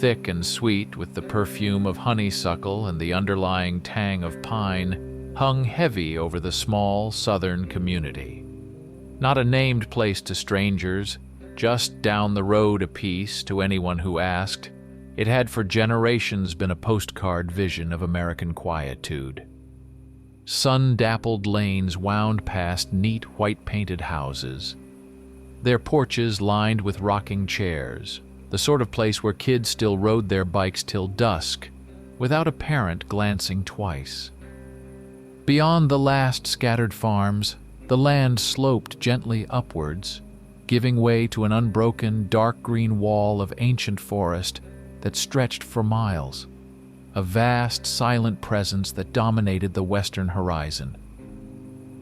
thick and sweet with the perfume of honeysuckle and the underlying tang of pine, hung heavy over the small southern community. Not a named place to strangers, just down the road a piece to anyone who asked, it had for generations been a postcard vision of American quietude. Sun-dappled lanes wound past neat white-painted houses, their porches lined with rocking chairs, the sort of place where kids still rode their bikes till dusk, without a parent glancing twice. Beyond the last scattered farms, the land sloped gently upwards, giving way to an unbroken, dark green wall of ancient forest that stretched for miles, a vast, silent presence that dominated the western horizon.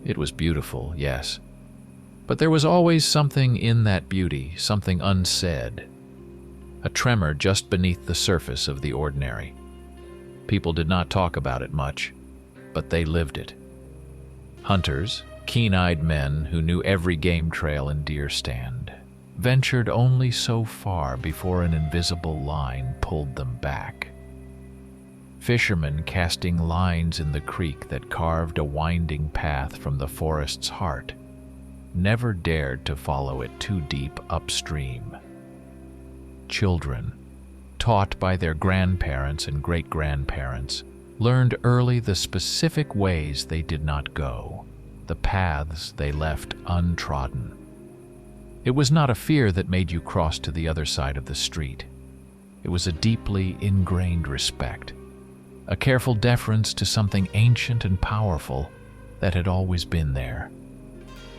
It was beautiful, yes, but there was always something in that beauty, something unsaid, a tremor just beneath the surface of the ordinary. People did not talk about it much, but they lived it. Hunters, keen-eyed men who knew every game trail and deer stand, ventured only so far before an invisible line pulled them back. Fishermen casting lines in the creek that carved a winding path from the forest's heart never dared to follow it too deep upstream. Children, taught by their grandparents and great-grandparents, learned early the specific ways they did not go, the paths they left untrodden. It was not a fear that made you cross to the other side of the street. It was a deeply ingrained respect, a careful deference to something ancient and powerful that had always been there,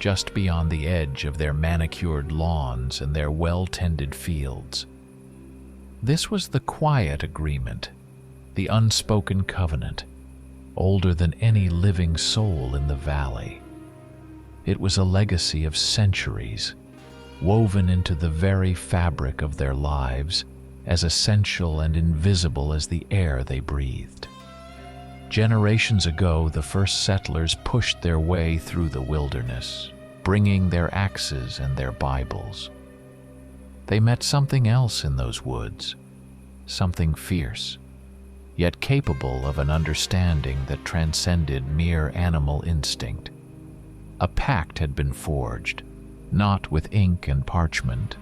just beyond the edge of their manicured lawns and their well-tended fields. This was the quiet agreement, the unspoken covenant, older than any living soul in the valley. It was a legacy of centuries, woven into the very fabric of their lives, as essential and invisible as the air they breathed. Generations ago, the first settlers pushed their way through the wilderness, bringing their axes and their Bibles. They met something else in those woods, something fierce, yet capable of an understanding that transcended mere animal instinct. A pact had been forged, not with ink and parchment,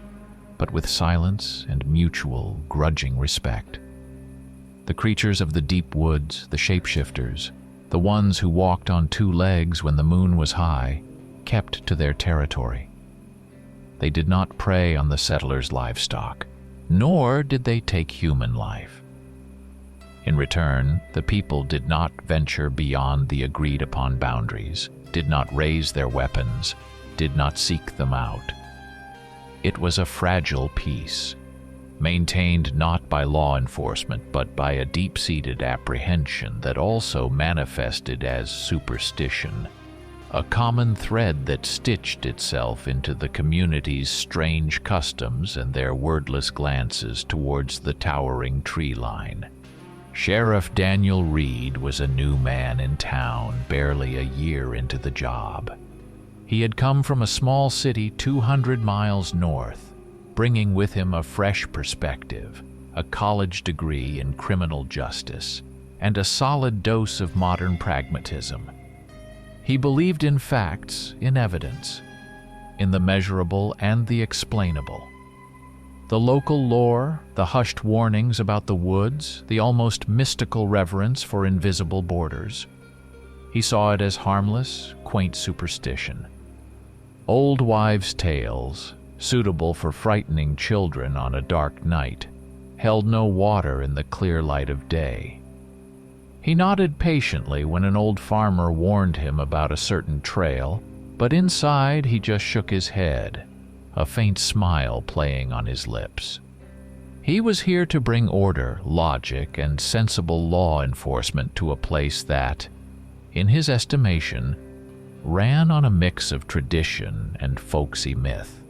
but with silence and mutual, grudging respect. The creatures of the deep woods, the shapeshifters, the ones who walked on two legs when the moon was high, kept to their territory. They did not prey on the settlers' livestock, nor did they take human life. In return, the people did not venture beyond the agreed-upon boundaries, did not raise their weapons, did not seek them out. It was a fragile peace, maintained not by law enforcement but by a deep-seated apprehension that also manifested as superstition, a common thread that stitched itself into the community's strange customs and their wordless glances towards the towering tree line. Sheriff Daniel Reed was a new man in town, barely a year into the job. He had come from a small city 200 miles north, bringing with him a fresh perspective, a college degree in criminal justice, and a solid dose of modern pragmatism. He believed in facts, in evidence, in the measurable and the explainable. The local lore, the hushed warnings about the woods, the almost mystical reverence for invisible borders. He saw it as harmless, quaint superstition. Old wives' tales, suitable for frightening children on a dark night, held no water in the clear light of day. He nodded patiently when an old farmer warned him about a certain trail, but inside he just shook his head, a faint smile playing on his lips. He was here to bring order, logic, and sensible law enforcement to a place that, in his estimation, ran on a mix of tradition and folksy myth.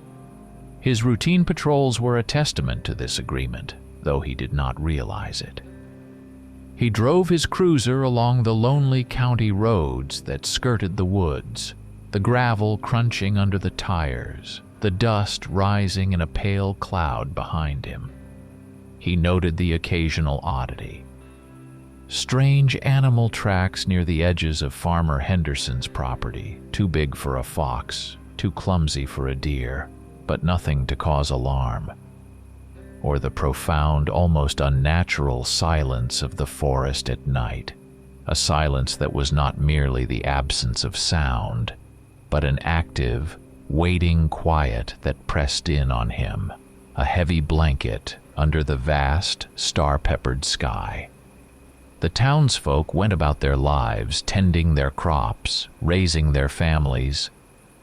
His routine patrols were a testament to this agreement, though he did not realize it. He drove his cruiser along the lonely county roads that skirted the woods, the gravel crunching under the tires, the dust rising in a pale cloud behind him. he noted the occasional oddity. Strange animal tracks near the edges of Farmer Henderson's property, too big for a fox, too clumsy for a deer, but nothing to cause alarm. Or the profound, almost unnatural silence of the forest at night, a silence that was not merely the absence of sound, but an active, waiting quiet that pressed in on him, a heavy blanket under the vast, star-peppered sky. The townsfolk went about their lives, tending their crops, raising their families,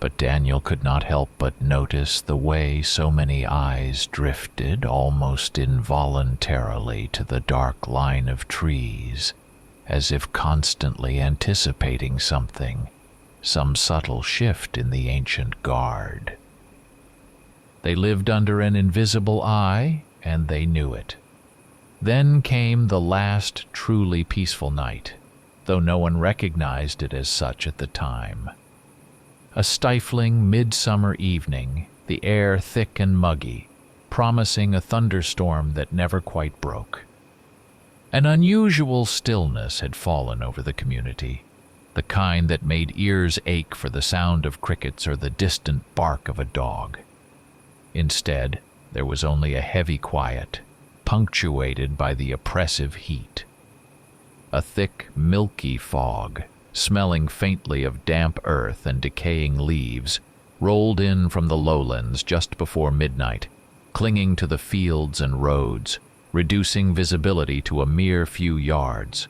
but Daniel could not help but notice the way so many eyes drifted almost involuntarily to the dark line of trees, as if constantly anticipating something, some subtle shift in the ancient guard. They lived under an invisible eye, and they knew it. Then came the last truly peaceful night, though no one recognized it as such at the time. A stifling midsummer evening, the air thick and muggy, promising a thunderstorm that never quite broke. An unusual stillness had fallen over the community, the kind that made ears ache for the sound of crickets or the distant bark of a dog. Instead, there was only a heavy quiet, punctuated by the oppressive heat. A thick, milky fog, smelling faintly of damp earth and decaying leaves, rolled in from the lowlands just before midnight, clinging to the fields and roads, reducing visibility to a mere few yards.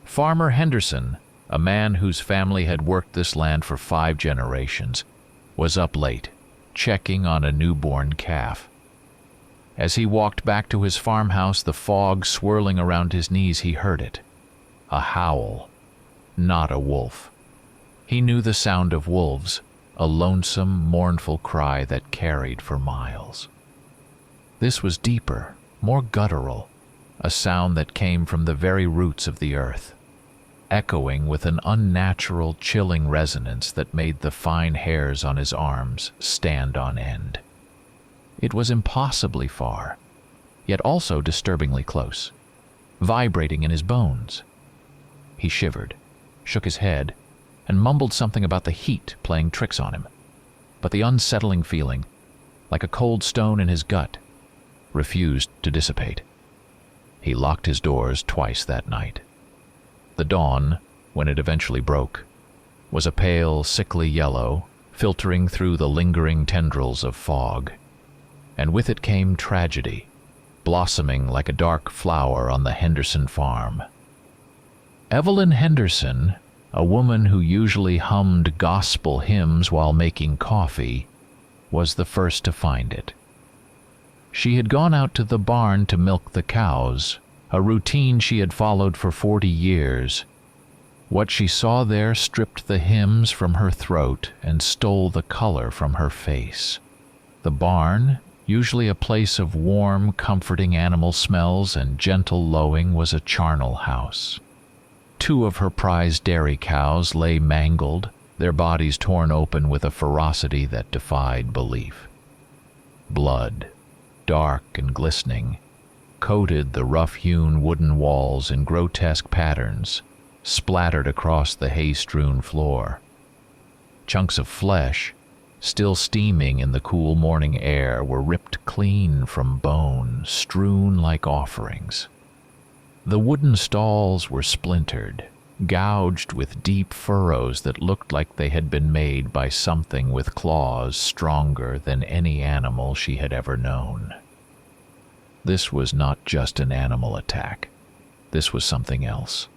Farmer Henderson, a man whose family had worked this land for 5 generations, was up late, checking on a newborn calf. As he walked back to his farmhouse, the fog swirling around his knees, he heard it. A howl, not a wolf. He knew the sound of wolves, a lonesome, mournful cry that carried for miles. This was deeper, more guttural, a sound that came from the very roots of the earth, echoing with an unnatural, chilling resonance that made the fine hairs on his arms stand on end. It was impossibly far, yet also disturbingly close, vibrating in his bones. He shivered, shook his head, and mumbled something about the heat playing tricks on him. But the unsettling feeling, like a cold stone in his gut, refused to dissipate. He locked his doors twice that night. The dawn, when it eventually broke, was a pale, sickly yellow, filtering through the lingering tendrils of fog. And with it came tragedy, blossoming like a dark flower on the Henderson farm. Evelyn Henderson, a woman who usually hummed gospel hymns while making coffee, was the first to find it. She had gone out to the barn to milk the cows, a routine she had followed for 40 years. What she saw there stripped the hymns from her throat and stole the color from her face. The barn, usually a place of warm, comforting animal smells and gentle lowing, was a charnel house. 2 of her prized dairy cows lay mangled, their bodies torn open with a ferocity that defied belief. Blood, dark and glistening, coated the rough-hewn wooden walls in grotesque patterns, splattered across the hay-strewn floor. Chunks of flesh, still steaming in the cool morning air, were ripped clean from bone, strewn like offerings. The wooden stalls were splintered, gouged with deep furrows that looked like they had been made by something with claws stronger than any animal she had ever known. This was not just an animal attack. This was something else.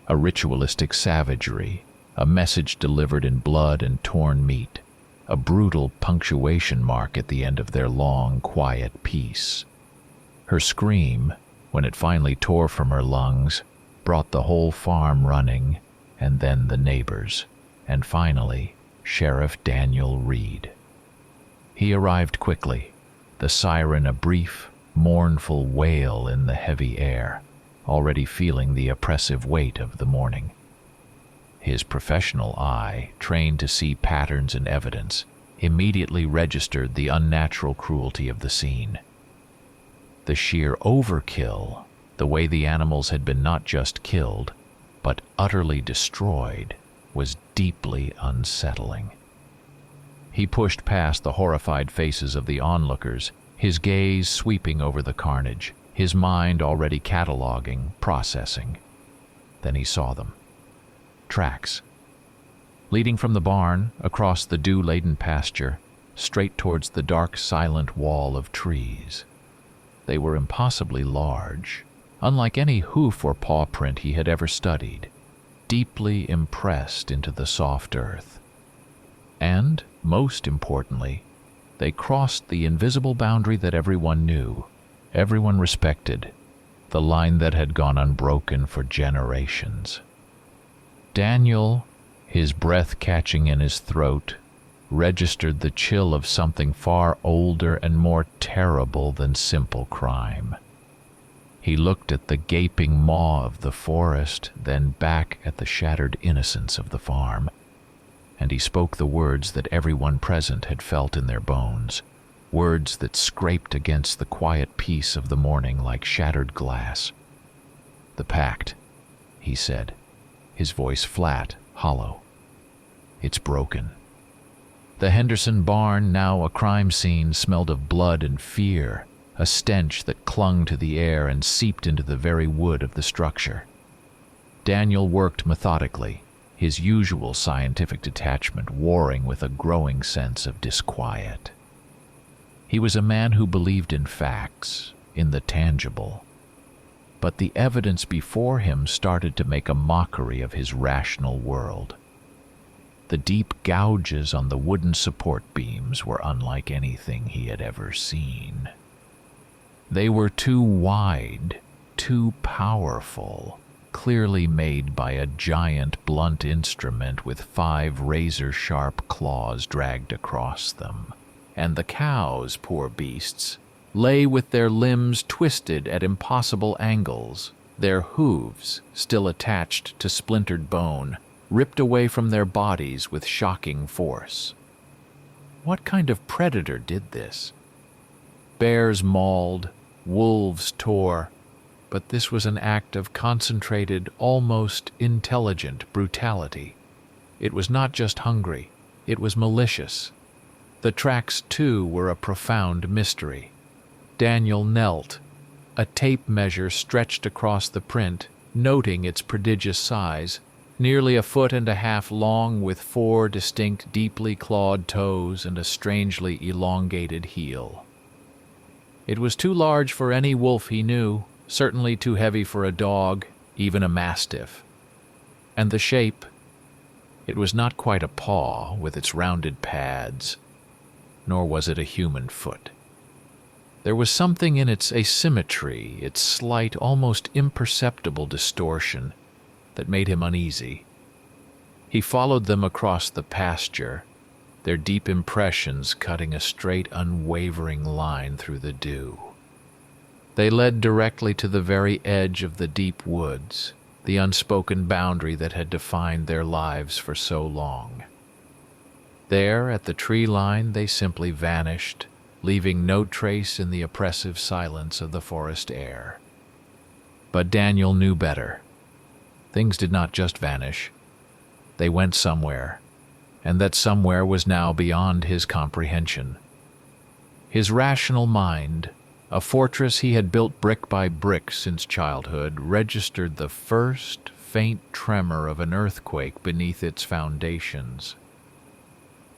A ritualistic savagery, a message delivered in blood and torn meat, a brutal punctuation mark at the end of their long, quiet peace. Her scream, when it finally tore from her lungs, brought the whole farm running, and then the neighbors, and finally, Sheriff Daniel Reed. He arrived quickly, the siren a brief, mournful wail in the heavy air, already feeling the oppressive weight of the morning. His professional eye, trained to see patterns and evidence, immediately registered the unnatural cruelty of the scene. The sheer overkill, the way the animals had been not just killed, but utterly destroyed, was deeply unsettling. He pushed past the horrified faces of the onlookers, his gaze sweeping over the carnage, his mind already cataloging, processing. Then he saw them. Tracks. Leading from the barn, across the dew-laden pasture, straight towards the dark, silent wall of trees. They were impossibly large, unlike any hoof or paw print he had ever studied, deeply impressed into the soft earth. And, most importantly, they crossed the invisible boundary that everyone knew, everyone respected, the line that had gone unbroken for generations. Daniel, his breath catching in his throat, registered the chill of something far older and more terrible than simple crime. He looked at the gaping maw of the forest, then back at the shattered innocence of the farm, and he spoke the words that everyone present had felt in their bones, words that scraped against the quiet peace of the morning like shattered glass. "The Pact," he said, his voice flat, hollow. "It's broken." The Henderson barn, now a crime scene, smelled of blood and fear, a stench that clung to the air and seeped into the very wood of the structure. Daniel worked methodically, his usual scientific detachment warring with a growing sense of disquiet. He was a man who believed in facts, in the tangible. But the evidence before him started to make a mockery of his rational world. The deep gouges on the wooden support beams were unlike anything he had ever seen. They were too wide, too powerful, clearly made by a giant blunt instrument with 5 razor-sharp claws dragged across them. And the cows, poor beasts, lay with their limbs twisted at impossible angles, their hooves, still attached to splintered bone, ripped away from their bodies with shocking force. What kind of predator did this? Bears mauled, wolves tore, but this was an act of concentrated, almost intelligent brutality. It was not just hungry, it was malicious. The tracks, too, were a profound mystery. Daniel knelt, a tape measure stretched across the print, noting its prodigious size, nearly 1.5 feet long with 4 distinct deeply clawed toes and a strangely elongated heel. It was too large for any wolf he knew, certainly too heavy for a dog, even a mastiff. And the shape, it was not quite a paw with its rounded pads, nor was it a human foot. There was something in its asymmetry, its slight, almost imperceptible distortion, that made him uneasy. He followed them across the pasture, their deep impressions cutting a straight, unwavering line through the dew. They led directly to the very edge of the deep woods, the unspoken boundary that had defined their lives for so long. There, at the tree line, they simply vanished, leaving no trace in the oppressive silence of the forest air. But Daniel knew better. Things did not just vanish. They went somewhere, and that somewhere was now beyond his comprehension. His rational mind, a fortress he had built brick by brick since childhood, registered the first faint tremor of an earthquake beneath its foundations.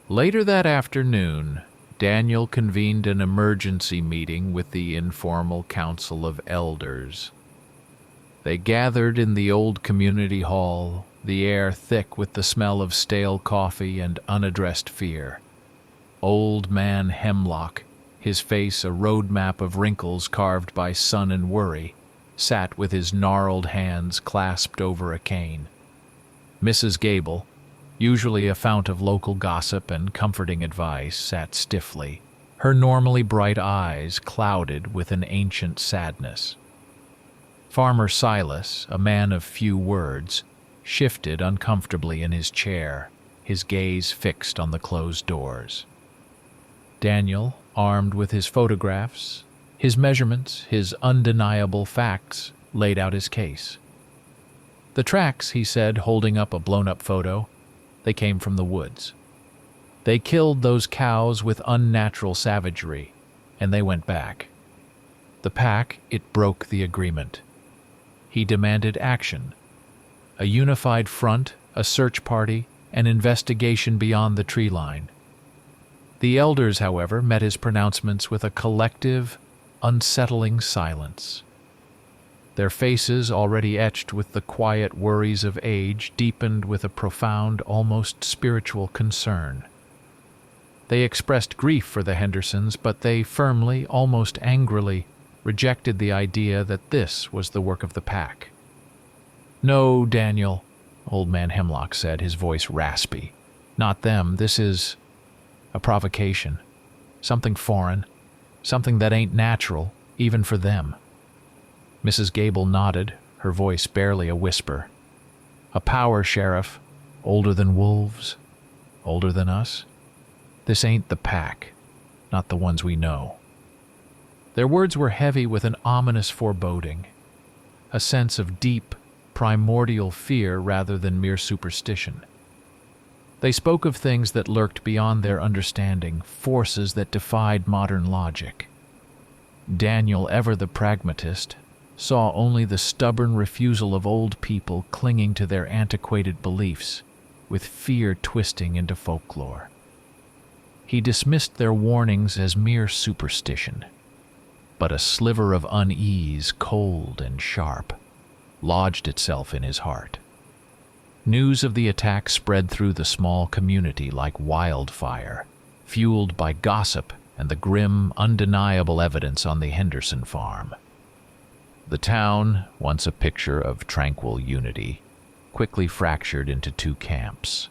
Later that afternoon, Daniel convened an emergency meeting with the informal council of elders. They gathered in the old community hall, the air thick with the smell of stale coffee and unaddressed fear. Old man Hemlock, his face a roadmap of wrinkles carved by sun and worry, sat with his gnarled hands clasped over a cane. Mrs. Gable, usually a fount of local gossip and comforting advice, sat stiffly, her normally bright eyes clouded with an ancient sadness. Farmer Silas, a man of few words, shifted uncomfortably in his chair, his gaze fixed on the closed doors. Daniel, armed with his photographs, His measurements, his undeniable facts, laid out his case. The tracks, he said, holding up a blown-up photo, they came from the woods. They killed those cows with unnatural savagery, and they went back. The pack, it broke the agreement. He demanded action. A unified front, a search party, an investigation beyond the tree line. The elders, however, met his pronouncements with a collective, unsettling silence. Their faces, already etched with the quiet worries of age, deepened with a profound, almost spiritual concern. They expressed grief for the Hendersons, but they firmly, almost angrily, rejected the idea that this was the work of the pack. "No, Daniel," Old Man Hemlock said, his voice raspy. "Not them. This is a provocation. Something foreign. Something that ain't natural, even for them." Mrs. Gable nodded, her voice barely a whisper. "A power, Sheriff. Older than wolves. Older than us. This ain't the pack. Not the ones we know." Their words were heavy with an ominous foreboding, a sense of deep, primordial fear rather than mere superstition. They spoke of things that lurked beyond their understanding, forces that defied modern logic. Daniel, ever the pragmatist, saw only the stubborn refusal of old people clinging to their antiquated beliefs, with fear twisting into folklore. He dismissed their warnings as mere superstition, but a sliver of unease, cold and sharp, lodged itself in his heart. News of the attack spread through the small community like wildfire, fueled by gossip and the grim, undeniable evidence on the Henderson farm. The town, once a picture of tranquil unity, quickly fractured into two camps,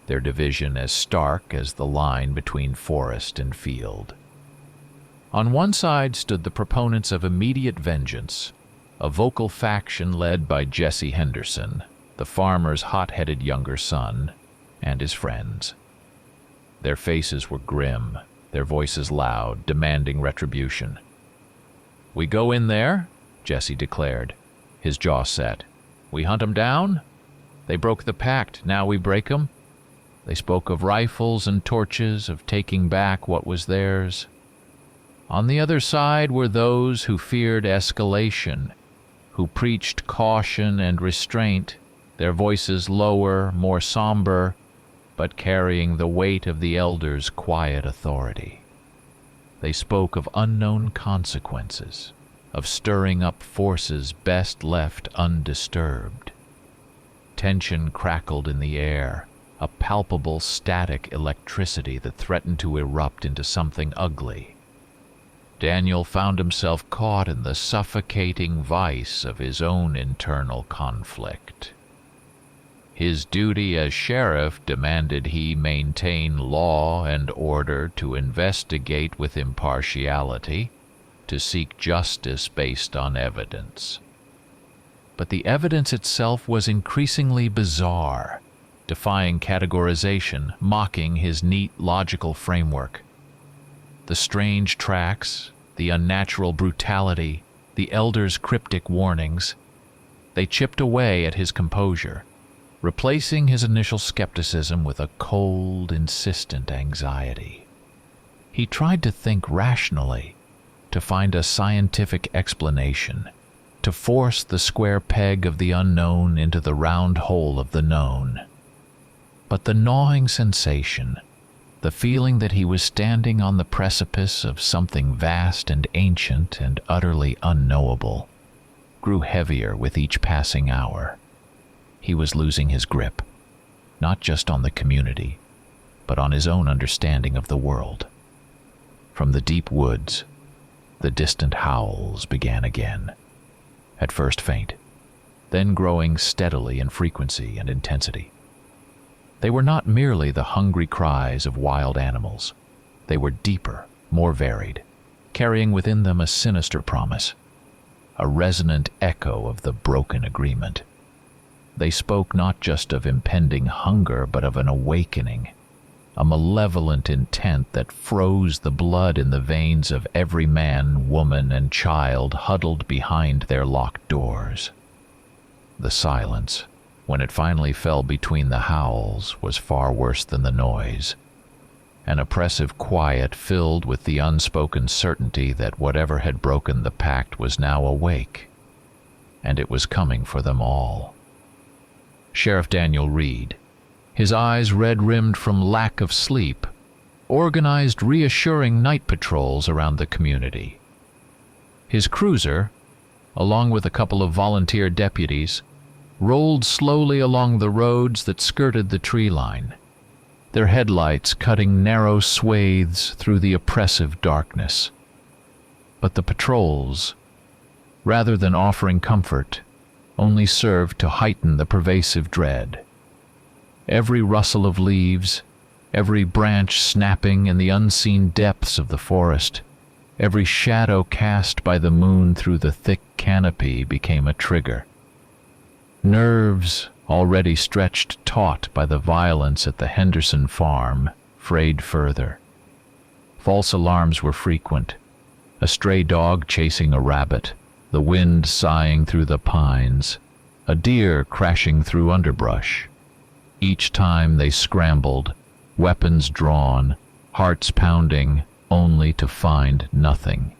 their division as stark as the line between forest and field. On one side stood the proponents of immediate vengeance, a vocal faction led by Jesse Henderson, the farmer's hot-headed younger son, and his friends. Their faces were grim, their voices loud, demanding retribution. "We go in there," Jesse declared, his jaw set. "We hunt 'em down. They broke the pact, now we break 'em." They spoke of rifles and torches, of taking back what was theirs. On the other side were those who feared escalation, who preached caution and restraint, their voices lower, more somber, but carrying the weight of the elders' quiet authority. They spoke of unknown consequences, of stirring up forces best left undisturbed. Tension crackled in the air, a palpable static electricity that threatened to erupt into something ugly. Daniel found himself caught in the suffocating vice of his own internal conflict. His duty as sheriff demanded he maintain law and order, to investigate with impartiality, to seek justice based on evidence. But the evidence itself was increasingly bizarre, defying categorization, mocking his neat, logical framework. The strange tracks, the unnatural brutality, the elders' cryptic warnings, they chipped away at his composure, replacing his initial skepticism with a cold, insistent anxiety. He tried to think rationally, to find a scientific explanation, to force the square peg of the unknown into the round hole of the known. But the gnawing sensation, the feeling that he was standing on the precipice of something vast and ancient and utterly unknowable, grew heavier with each passing hour. He was losing his grip, not just on the community, but on his own understanding of the world. From the deep woods, the distant howls began again, at first faint, then growing steadily in frequency and intensity. They were not merely the hungry cries of wild animals. They were deeper, more varied, carrying within them a sinister promise, a resonant echo of the broken agreement. They spoke not just of impending hunger, but of an awakening, a malevolent intent that froze the blood in the veins of every man, woman, and child huddled behind their locked doors. The silence, when it finally fell between the howls, was far worse than the noise. An oppressive quiet filled with the unspoken certainty that whatever had broken the pact was now awake, and it was coming for them all. Sheriff Daniel Reed, his eyes red-rimmed from lack of sleep, organized reassuring night patrols around the community. His cruiser, along with a couple of volunteer deputies, rolled slowly along the roads that skirted the tree line, their headlights cutting narrow swathes through the oppressive darkness. But the patrols, rather than offering comfort, only served to heighten the pervasive dread. Every rustle of leaves, every branch snapping in the unseen depths of the forest, every shadow cast by the moon through the thick canopy became a trigger. Nerves, already stretched taut by the violence at the Henderson farm, frayed further. False alarms were frequent. A stray dog chasing a rabbit, the wind sighing through the pines, a deer crashing through underbrush. Each time they scrambled, weapons drawn, hearts pounding, only to find nothing.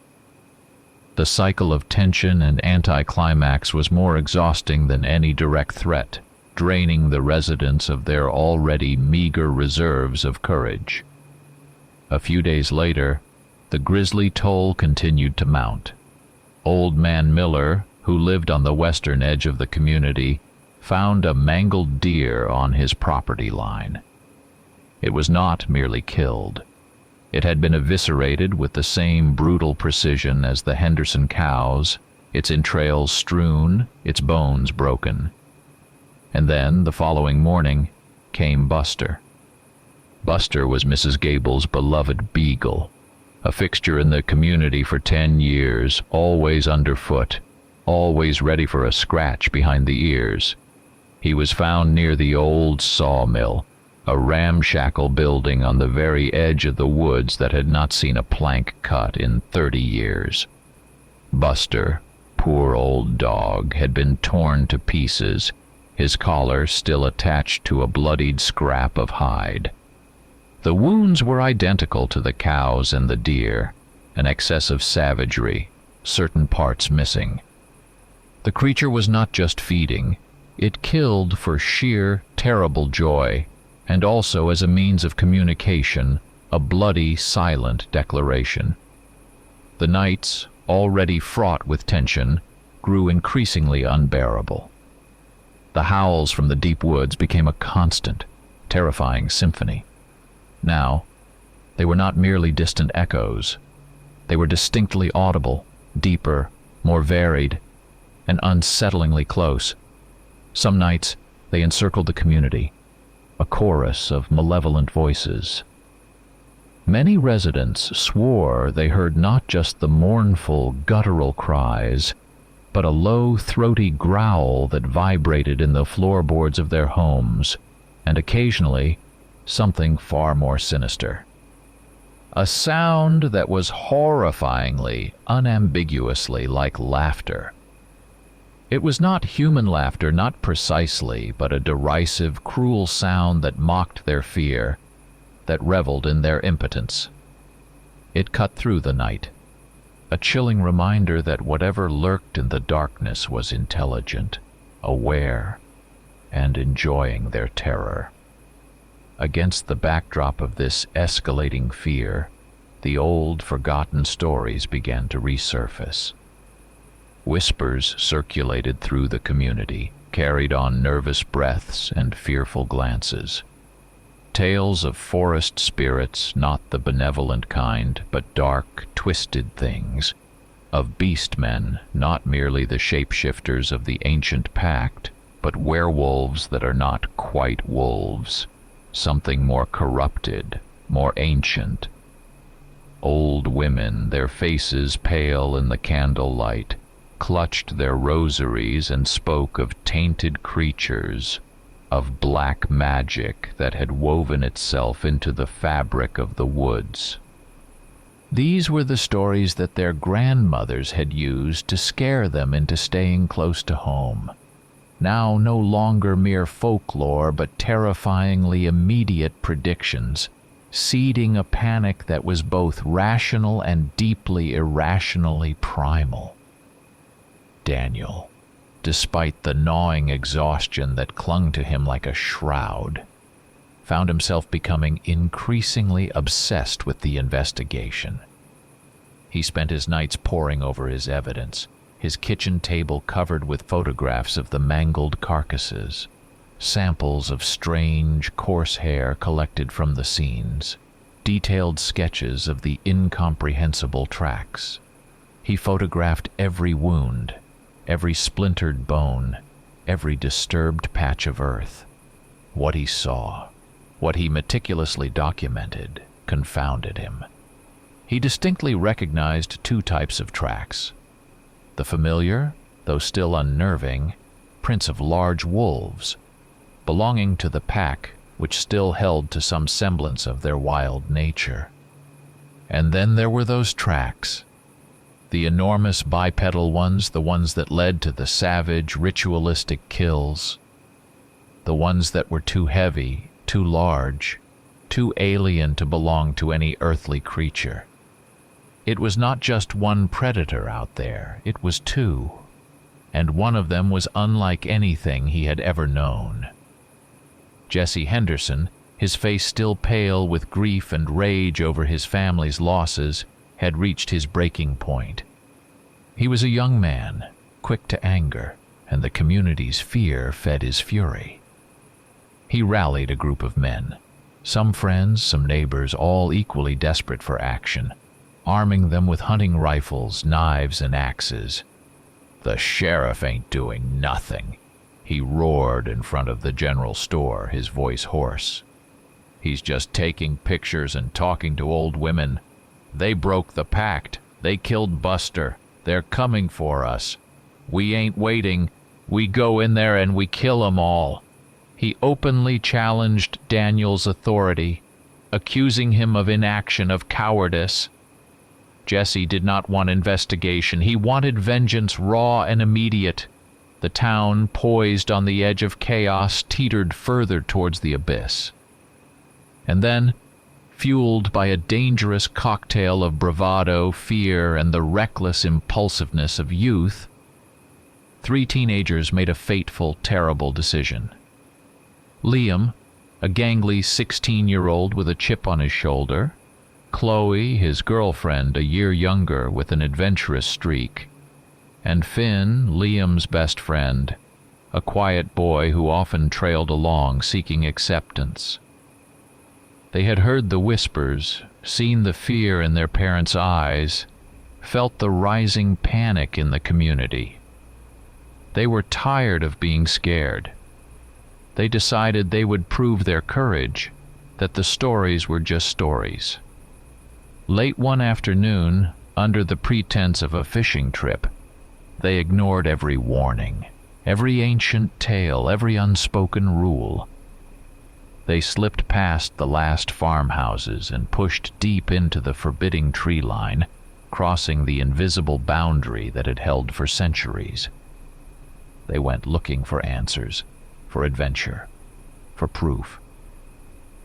The cycle of tension and anticlimax was more exhausting than any direct threat, draining the residents of their already meager reserves of courage. A few days later, the grisly toll continued to mount. Old Man Miller, who lived on the western edge of the community, found a mangled deer on his property line. It was not merely killed. It had been eviscerated with the same brutal precision as the Henderson cows, its entrails strewn, its bones broken. And then, the following morning, came Buster. Buster was Mrs. Gable's beloved beagle, a fixture in the community for 10 years, always underfoot, always ready for a scratch behind the ears. He was found near the old sawmill, a ramshackle building on the very edge of the woods that had not seen a plank cut in 30 years. Buster, poor old dog, had been torn to pieces, his collar still attached to a bloodied scrap of hide. The wounds were identical to the cows and the deer, an excess of savagery, certain parts missing. The creature was not just feeding, it killed for sheer, terrible joy, and also as a means of communication, a bloody, silent declaration. The nights, already fraught with tension, grew increasingly unbearable. The howls from the deep woods became a constant, terrifying symphony. Now, they were not merely distant echoes. They were distinctly audible, deeper, more varied, and unsettlingly close. Some nights, they encircled the community, a chorus of malevolent voices. Many residents swore they heard not just the mournful, guttural cries, but a low, throaty growl that vibrated in the floorboards of their homes, and occasionally something far more sinister. A sound that was horrifyingly, unambiguously like laughter. It was not human laughter, not precisely, but a derisive, cruel sound that mocked their fear, that reveled in their impotence. It cut through the night, a chilling reminder that whatever lurked in the darkness was intelligent, aware, and enjoying their terror. Against the backdrop of this escalating fear, the old, forgotten stories began to resurface. Whispers circulated through the community, carried on nervous breaths and fearful glances. Tales of forest spirits, not the benevolent kind, but dark, twisted things. Of beast-men, not merely the shapeshifters of the ancient Pact, but werewolves that are not quite wolves. Something more corrupted, more ancient. Old women, their faces pale in the candlelight, clutched their rosaries and spoke of tainted creatures, of black magic that had woven itself into the fabric of the woods. These were the stories that their grandmothers had used to scare them into staying close to home. Now no longer mere folklore, but terrifyingly immediate predictions, seeding a panic that was both rational and deeply irrationally primal. Daniel, despite the gnawing exhaustion that clung to him like a shroud, found himself becoming increasingly obsessed with the investigation. He spent his nights poring over his evidence, his kitchen table covered with photographs of the mangled carcasses, samples of strange, coarse hair collected from the scenes, detailed sketches of the incomprehensible tracks. He photographed every wound, every splintered bone, every disturbed patch of earth. What he saw, what he meticulously documented, confounded him. He distinctly recognized two types of tracks. The familiar, though still unnerving, prints of large wolves, belonging to the pack which still held to some semblance of their wild nature. And then there were those tracks, the enormous bipedal ones, the ones that led to the savage, ritualistic kills, the ones that were too heavy, too large, too alien to belong to any earthly creature. It was not just one predator out there, it was two, and one of them was unlike anything he had ever known. Jesse Henderson, his face still pale with grief and rage over his family's losses, had reached his breaking point. He was a young man, quick to anger, and the community's fear fed his fury. He rallied a group of men, some friends, some neighbors, all equally desperate for action, arming them with hunting rifles, knives, and axes. "The sheriff ain't doing nothing," he roared in front of the general store, his voice hoarse. "He's just taking pictures and talking to old women. They broke the pact. They killed Buster. They're coming for us. We ain't waiting. We go in there and we kill 'em all." He openly challenged Daniel's authority, accusing him of inaction, of cowardice. Jesse did not want investigation. He wanted vengeance, raw and immediate. The town, poised on the edge of chaos, teetered further towards the abyss. And then, fueled by a dangerous cocktail of bravado, fear, and the reckless impulsiveness of youth, three teenagers made a fateful, terrible decision. Liam, a gangly 16-year-old with a chip on his shoulder, Chloe, his girlfriend, a year younger with an adventurous streak, and Finn, Liam's best friend, a quiet boy who often trailed along seeking acceptance. They had heard the whispers, seen the fear in their parents' eyes, felt the rising panic in the community. They were tired of being scared. They decided they would prove their courage, that the stories were just stories. Late one afternoon, under the pretense of a fishing trip, they ignored every warning, every ancient tale, every unspoken rule. They slipped past the last farmhouses and pushed deep into the forbidding tree line, crossing the invisible boundary that had held for centuries. They went looking for answers, for adventure, for proof.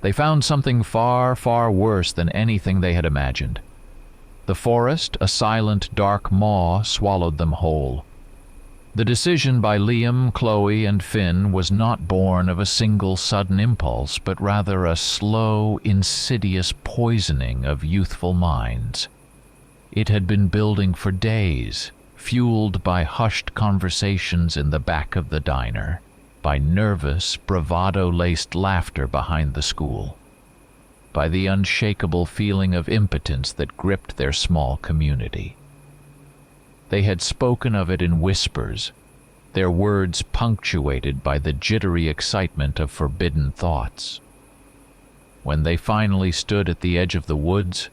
They found something far, far worse than anything they had imagined. The forest, a silent, dark maw, swallowed them whole. The decision by Liam, Chloe, and Finn was not born of a single sudden impulse, but rather a slow, insidious poisoning of youthful minds. It had been building for days, fueled by hushed conversations in the back of the diner, by nervous, bravado-laced laughter behind the school, by the unshakable feeling of impotence that gripped their small community. They had spoken of it in whispers, their words punctuated by the jittery excitement of forbidden thoughts. When they finally stood at the edge of the woods,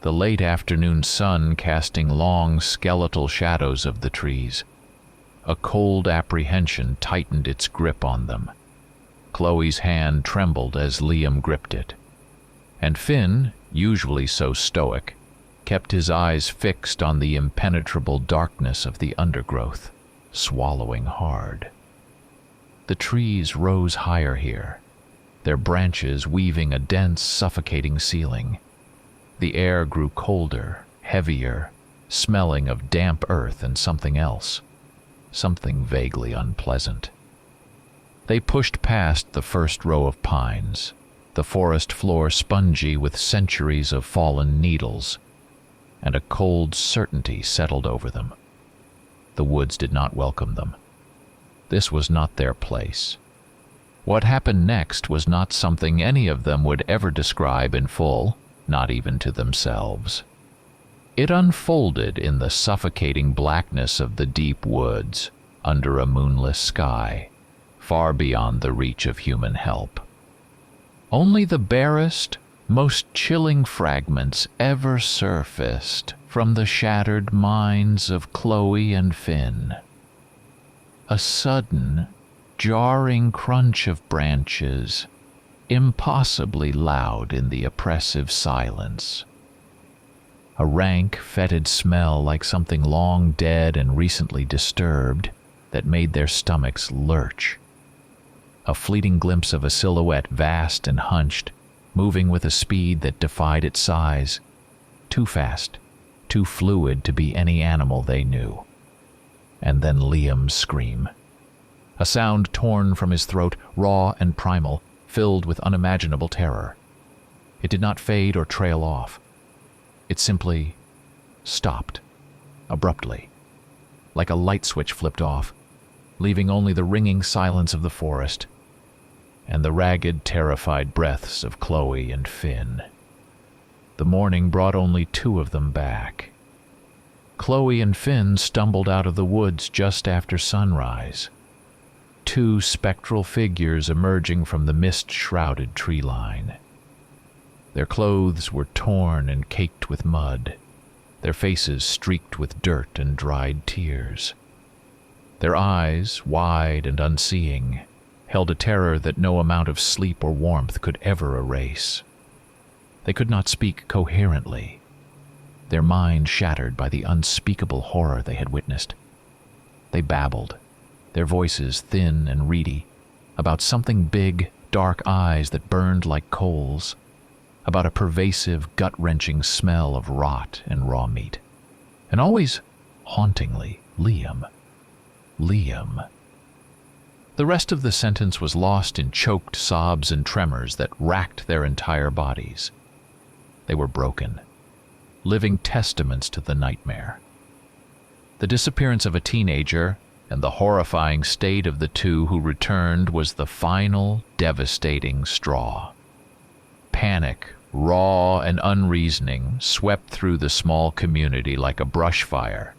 the late afternoon sun casting long skeletal shadows of the trees, a cold apprehension tightened its grip on them. Chloe's hand trembled as Liam gripped it. And Finn, usually so stoic, kept his eyes fixed on the impenetrable darkness of the undergrowth, swallowing hard. The trees rose higher here, their branches weaving a dense, suffocating ceiling. The air grew colder, heavier, smelling of damp earth and something else, something vaguely unpleasant. They pushed past the first row of pines, the forest floor spongy with centuries of fallen needles, and a cold certainty settled over them. The woods did not welcome them. This was not their place. What happened next was not something any of them would ever describe in full, not even to themselves. It unfolded in the suffocating blackness of the deep woods, under a moonless sky, far beyond the reach of human help. Only the barest, most chilling fragments ever surfaced from the shattered minds of Chloe and Finn. A sudden, jarring crunch of branches, impossibly loud in the oppressive silence. A rank, fetid smell like something long dead and recently disturbed that made their stomachs lurch. A fleeting glimpse of a silhouette vast and hunched, moving with a speed that defied its size, too fast, too fluid to be any animal they knew. And then Liam's scream. A sound torn from his throat, raw and primal, filled with unimaginable terror. It did not fade or trail off. It simply stopped, abruptly, like a light switch flipped off, leaving only the ringing silence of the forest and the ragged, terrified breaths of Chloe and Finn. The morning brought only two of them back. Chloe and Finn stumbled out of the woods just after sunrise, two spectral figures emerging from the mist-shrouded tree line. Their clothes were torn and caked with mud, their faces streaked with dirt and dried tears. Their eyes, wide and unseeing, held a terror that no amount of sleep or warmth could ever erase. They could not speak coherently, their minds shattered by the unspeakable horror they had witnessed. They babbled, their voices thin and reedy, about something big, dark eyes that burned like coals, about a pervasive, gut-wrenching smell of rot and raw meat. And always, hauntingly, Liam. Liam. The rest of the sentence was lost in choked sobs and tremors that racked their entire bodies. They were broken, living testaments to the nightmare. The disappearance of a teenager and the horrifying state of the two who returned was the final, devastating straw. Panic, raw and unreasoning, swept through the small community like a brush fire.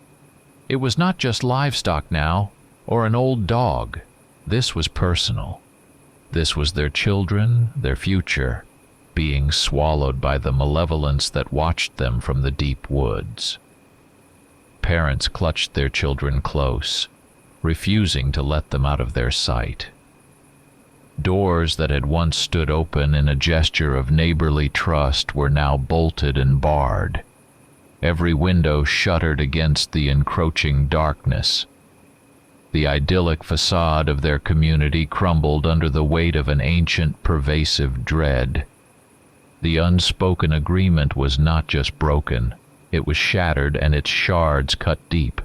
It was not just livestock now, or an old dog. This was personal. This was their children, their future, being swallowed by the malevolence that watched them from the deep woods. Parents clutched their children close, refusing to let them out of their sight. Doors that had once stood open in a gesture of neighborly trust were now bolted and barred, every window shuttered against the encroaching darkness. The idyllic facade of their community crumbled under the weight of an ancient, pervasive dread. The unspoken agreement was not just broken, it was shattered and its shards cut deep.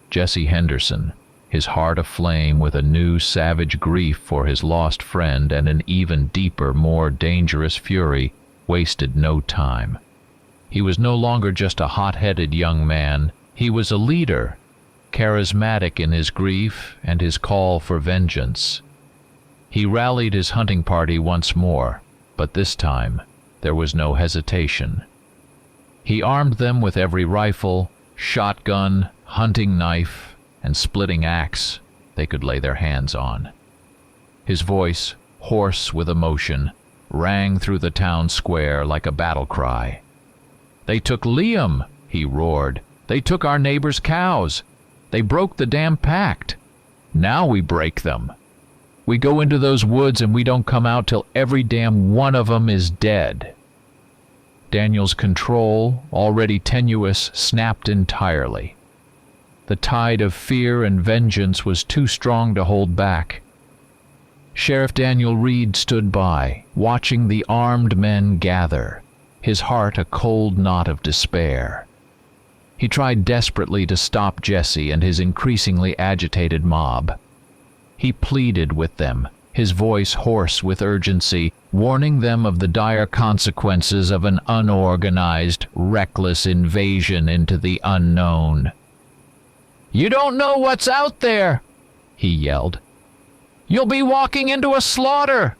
Jesse Henderson, his heart aflame with a new savage grief for his lost friend and an even deeper, more dangerous fury, wasted no time. He was no longer just a hot-headed young man, he was a leader, charismatic in his grief and his call for vengeance. He rallied his hunting party once more, but this time there was no hesitation. He armed them with every rifle, shotgun, hunting knife, and splitting axe they could lay their hands on. His voice, hoarse with emotion, rang through the town square like a battle cry. "They took Liam," he roared. "They took our neighbors' cows. They broke the damn pact. Now we break them. We go into those woods and we don't come out till every damn one of 'em is dead." Daniel's control, already tenuous, snapped entirely. The tide of fear and vengeance was too strong to hold back. Sheriff Daniel Reed stood by, watching the armed men gather, his heart a cold knot of despair. He tried desperately to stop Jesse and his increasingly agitated mob. He pleaded with them, his voice hoarse with urgency, warning them of the dire consequences of an unorganized, reckless invasion into the unknown. "You don't know what's out there," he yelled. "You'll be walking into a slaughter.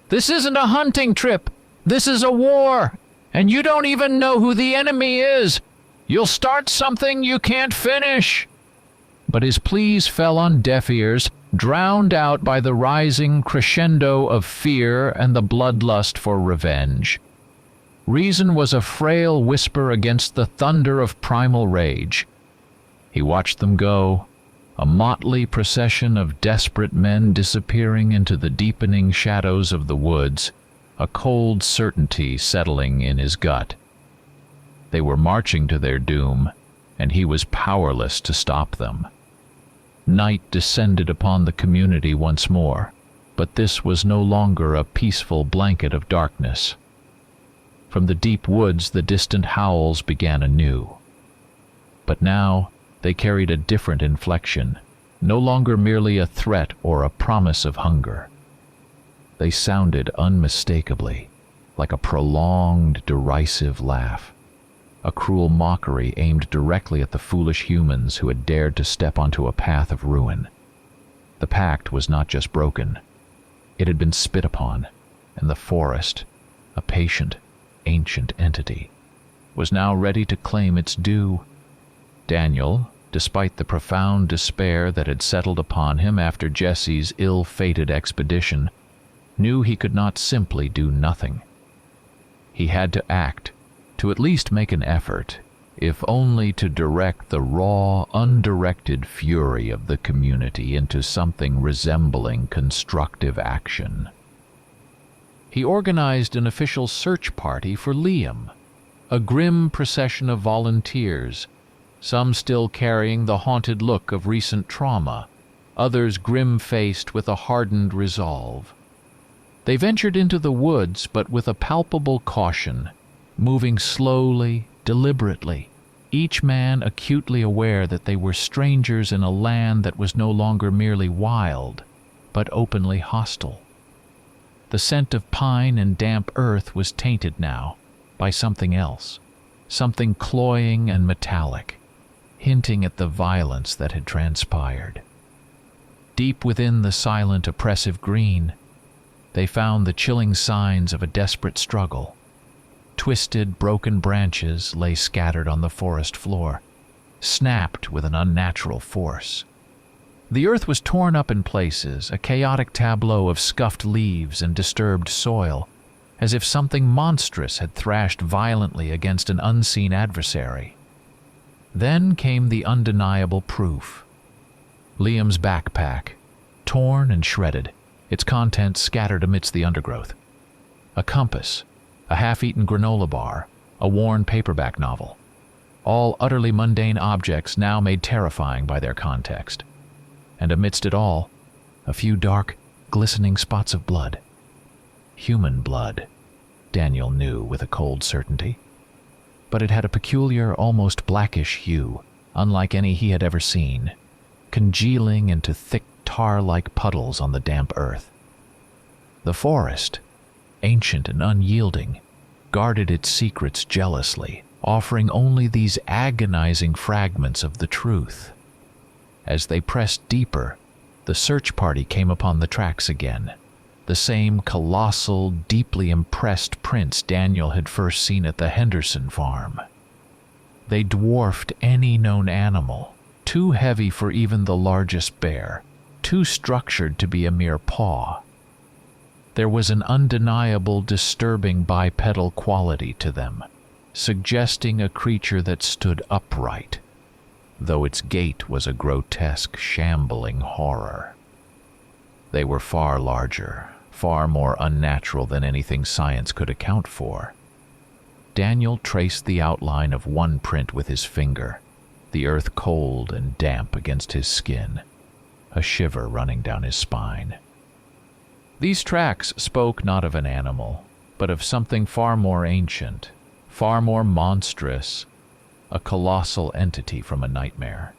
This isn't a hunting trip. This is a war, and you don't even know who the enemy is. You'll start something you can't finish." But his pleas fell on deaf ears, drowned out by the rising crescendo of fear and the bloodlust for revenge. Reason was a frail whisper against the thunder of primal rage. He watched them go, a motley procession of desperate men disappearing into the deepening shadows of the woods, a cold certainty settling in his gut. They were marching to their doom, and he was powerless to stop them. Night descended upon the community once more, but this was no longer a peaceful blanket of darkness. From the deep woods the distant howls began anew. But now they carried a different inflection, no longer merely a threat or a promise of hunger. They sounded unmistakably, like a prolonged, derisive laugh, a cruel mockery aimed directly at the foolish humans who had dared to step onto a path of ruin. The pact was not just broken. It had been spit upon, and the forest, a patient, ancient entity, was now ready to claim its due. Daniel, despite the profound despair that had settled upon him after Jesse's ill-fated expedition, knew he could not simply do nothing. He had to act, to at least make an effort, if only to direct the raw, undirected fury of the community into something resembling constructive action. He organized an official search party for Liam, a grim procession of volunteers, some still carrying the haunted look of recent trauma, others grim-faced with a hardened resolve. They ventured into the woods, but with a palpable caution, moving slowly, deliberately, each man acutely aware that they were strangers in a land that was no longer merely wild, but openly hostile. The scent of pine and damp earth was tainted now by something else, something cloying and metallic, hinting at the violence that had transpired. Deep within the silent, oppressive green, they found the chilling signs of a desperate struggle. Twisted, broken branches lay scattered on the forest floor, snapped with an unnatural force. The earth was torn up in places, a chaotic tableau of scuffed leaves and disturbed soil, as if something monstrous had thrashed violently against an unseen adversary. Then came the undeniable proof. Liam's backpack, torn and shredded, its contents scattered amidst the undergrowth. A compass, a half-eaten granola bar, a worn paperback novel. All utterly mundane objects now made terrifying by their context. And amidst it all, a few dark, glistening spots of blood. Human blood, Daniel knew with a cold certainty. But it had a peculiar, almost blackish hue, unlike any he had ever seen, congealing into thick tar-like puddles on the damp earth. The forest, ancient and unyielding, guarded its secrets jealously, offering only these agonizing fragments of the truth. As they pressed deeper, the search party came upon the tracks again, the same colossal, deeply impressed prints Daniel had first seen at the Henderson farm. They dwarfed any known animal, too heavy for even the largest bear, too structured to be a mere paw. There was an undeniable, disturbing bipedal quality to them, suggesting a creature that stood upright, though its gait was a grotesque, shambling horror. They were far larger, far more unnatural than anything science could account for. Daniel traced the outline of one print with his finger, the earth cold and damp against his skin, a shiver running down his spine. These tracks spoke not of an animal, but of something far more ancient, far more monstrous, a colossal entity from a nightmare.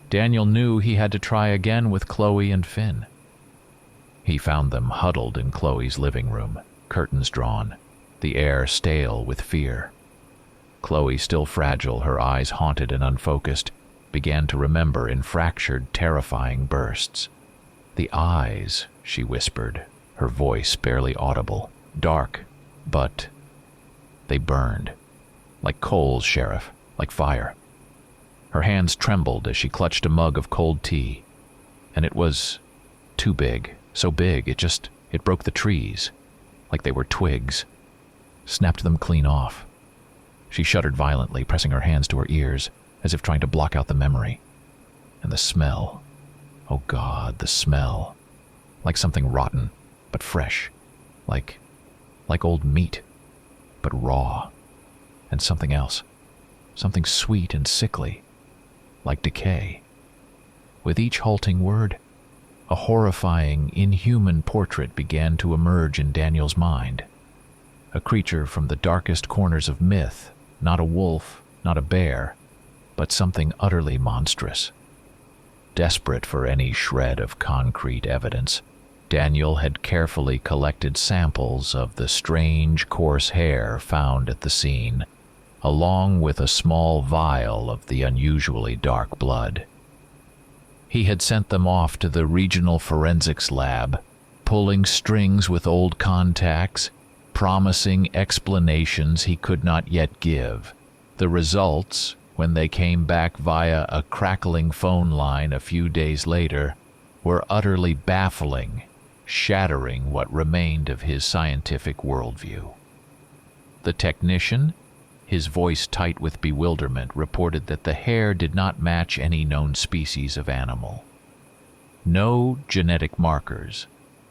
Daniel knew he had to try again with Chloe and Finn. He found them huddled in Chloe's living room, curtains drawn, the air stale with fear. Chloe, still fragile, her eyes haunted and unfocused, began to remember in fractured, terrifying bursts. "The eyes," she whispered, her voice barely audible. "Dark, but they burned. Like coals, Sheriff, like fire." Her hands trembled as she clutched a mug of cold tea. And it was too big, so big it broke the trees, like they were twigs. Snapped them clean off. She shuddered violently, pressing her hands to her ears, as if trying to block out the memory. And the smell. Oh God, the smell. Like something rotten, but fresh. Like old meat, but raw. And something else. Something sweet and sickly. Like decay. With each halting word, a horrifying, inhuman portrait began to emerge in Daniel's mind. A creature from the darkest corners of myth, not a wolf, not a bear, but something utterly monstrous. Desperate for any shred of concrete evidence, Daniel had carefully collected samples of the strange, coarse hair found at the scene, along with a small vial of the unusually dark blood. He had sent them off to the regional forensics lab, pulling strings with old contacts, promising explanations he could not yet give. The results, when they came back via a crackling phone line a few days later, were utterly baffling, shattering what remained of his scientific worldview. The technician, his voice tight with bewilderment, reported that the hair did not match any known species of animal. No genetic markers,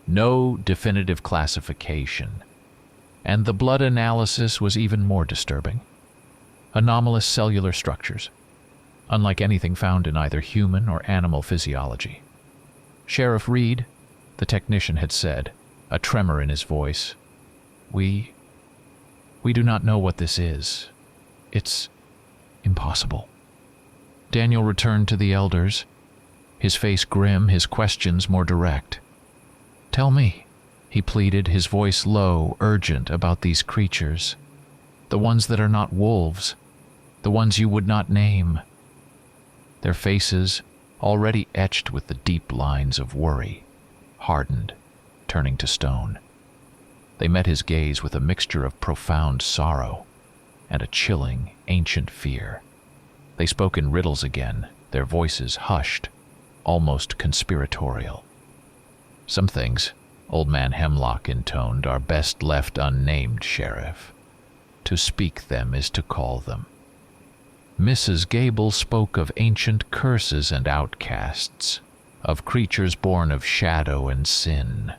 no definitive classification. And the blood analysis was even more disturbing. Anomalous cellular structures, unlike anything found in either human or animal physiology. "Sheriff Reed," the technician had said, a tremor in his voice, We do not know what this is. It's impossible." Daniel returned to the elders, his face grim, his questions more direct. "Tell me," he pleaded, his voice low, urgent, about these creatures. "The ones that are not wolves, the ones you would not name." Their faces, already etched with the deep lines of worry, hardened, turning to stone. They met his gaze with a mixture of profound sorrow and a chilling, ancient fear. They spoke in riddles again, their voices hushed, almost conspiratorial. "Some things," Old Man Hemlock intoned, "are best left unnamed, Sheriff. To speak them is to call them." Mrs. Gable spoke of ancient curses and outcasts, of creatures born of shadow and sin.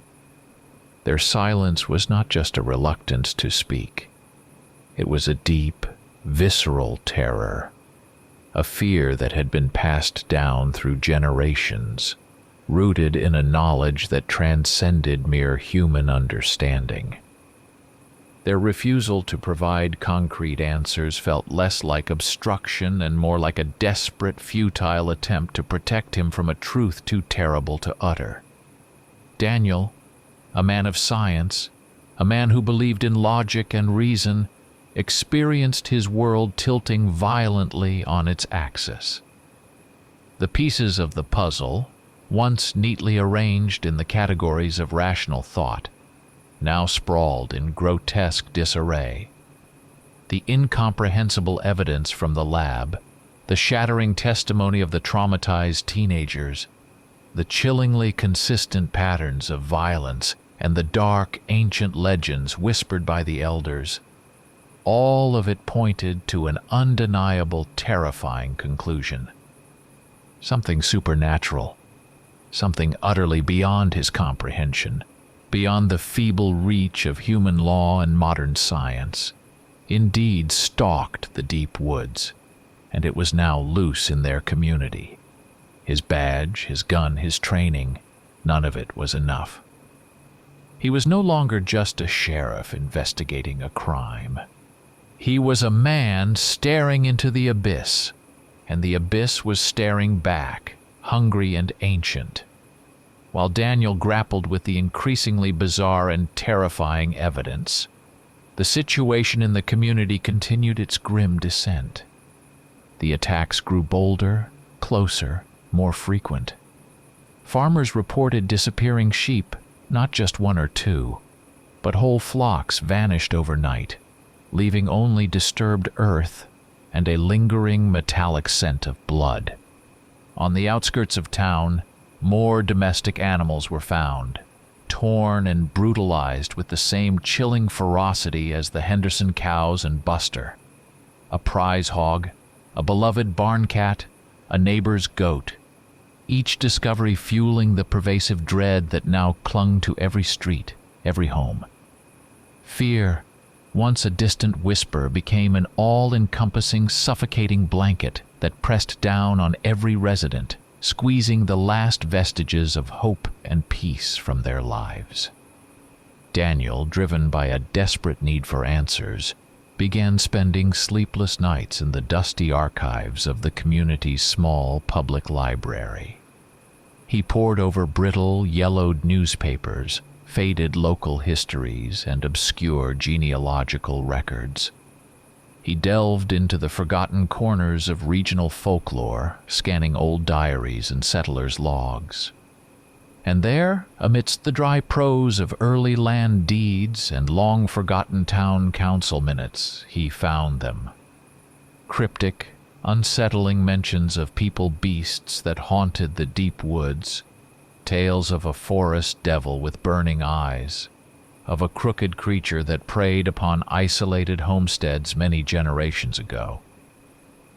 Their silence was not just a reluctance to speak. It was a deep, visceral terror, a fear that had been passed down through generations, rooted in a knowledge that transcended mere human understanding. Their refusal to provide concrete answers felt less like obstruction and more like a desperate, futile attempt to protect him from a truth too terrible to utter. Daniel, a man of science, a man who believed in logic and reason, experienced his world tilting violently on its axis. The pieces of the puzzle, once neatly arranged in the categories of rational thought, now sprawled in grotesque disarray. The incomprehensible evidence from the lab, the shattering testimony of the traumatized teenagers, the chillingly consistent patterns of violence, and the dark, ancient legends whispered by the elders, all of it pointed to an undeniable, terrifying conclusion. Something supernatural, something utterly beyond his comprehension, beyond the feeble reach of human law and modern science, indeed stalked the deep woods, and it was now loose in their community. His badge, his gun, his training, none of it was enough. He was no longer just a sheriff investigating a crime. He was a man staring into the abyss, and the abyss was staring back, hungry and ancient. While Daniel grappled with the increasingly bizarre and terrifying evidence, the situation in the community continued its grim descent. The attacks grew bolder, closer, more frequent. Farmers reported disappearing sheep, not just one or two, but whole flocks vanished overnight, leaving only disturbed earth and a lingering metallic scent of blood. On the outskirts of town, more domestic animals were found, torn and brutalized with the same chilling ferocity as the Henderson cows and Buster. A prize hog, a beloved barn cat, a neighbor's goat, each discovery fueling the pervasive dread that now clung to every street, every home. Fear, once a distant whisper, became an all-encompassing, suffocating blanket that pressed down on every resident, squeezing the last vestiges of hope and peace from their lives. Daniel, driven by a desperate need for answers, began spending sleepless nights in the dusty archives of the community's small public library. He pored over brittle, yellowed newspapers, faded local histories, and obscure genealogical records. He delved into the forgotten corners of regional folklore, scanning old diaries and settlers' logs. And there, amidst the dry prose of early land deeds and long-forgotten town council minutes, he found them. Cryptic, unsettling mentions of people-beasts that haunted the deep woods, tales of a forest devil with burning eyes, of a crooked creature that preyed upon isolated homesteads many generations ago.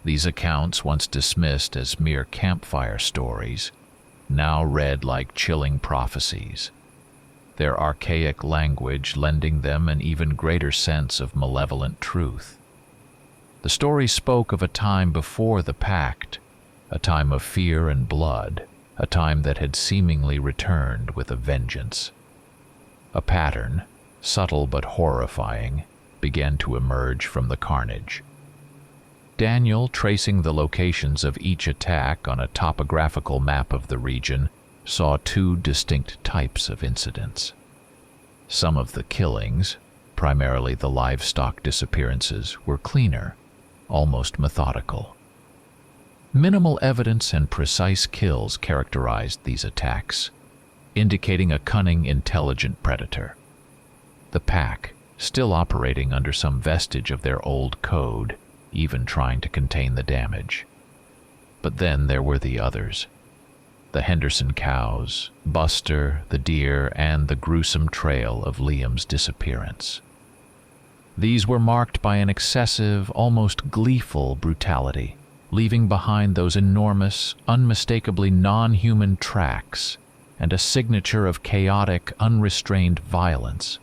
These accounts, once dismissed as mere campfire stories, now read like chilling prophecies, their archaic language lending them an even greater sense of malevolent truth. The story spoke of a time before the Pact, a time of fear and blood, a time that had seemingly returned with a vengeance. A pattern, subtle but horrifying, began to emerge from the carnage. Daniel, tracing the locations of each attack on a topographical map of the region, saw two distinct types of incidents. Some of the killings, primarily the livestock disappearances, were cleaner, almost methodical. Minimal evidence and precise kills characterized these attacks, indicating a cunning, intelligent predator. The Pack, still operating under some vestige of their old code, even trying to contain the damage. But then there were the others. The Henderson cows, Buster, the deer, and the gruesome trail of Liam's disappearance. These were marked by an excessive, almost gleeful brutality, leaving behind those enormous, unmistakably non-human tracks and a signature of chaotic, unrestrained violence.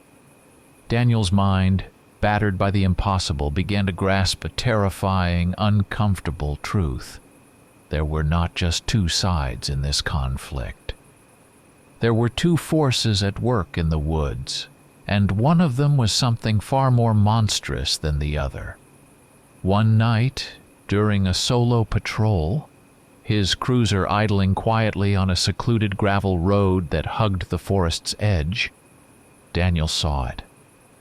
Daniel's mind, battered by the impossible, began to grasp a terrifying, uncomfortable truth. There were not just two sides in this conflict. There were two forces at work in the woods, and one of them was something far more monstrous than the other. One night, during a solo patrol, his cruiser idling quietly on a secluded gravel road that hugged the forest's edge, Daniel saw it.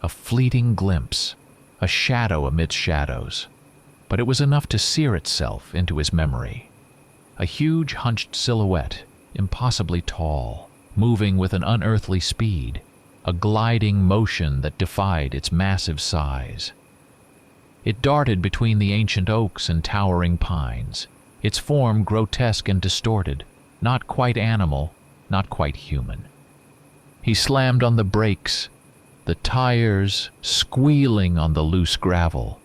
A fleeting glimpse, a shadow amidst shadows, but it was enough to sear itself into his memory. A huge hunched silhouette, impossibly tall, moving with an unearthly speed, a gliding motion that defied its massive size. It darted between the ancient oaks and towering pines, its form grotesque and distorted, not quite animal, not quite human. He slammed on the brakes, the tires squealing on the loose gravel,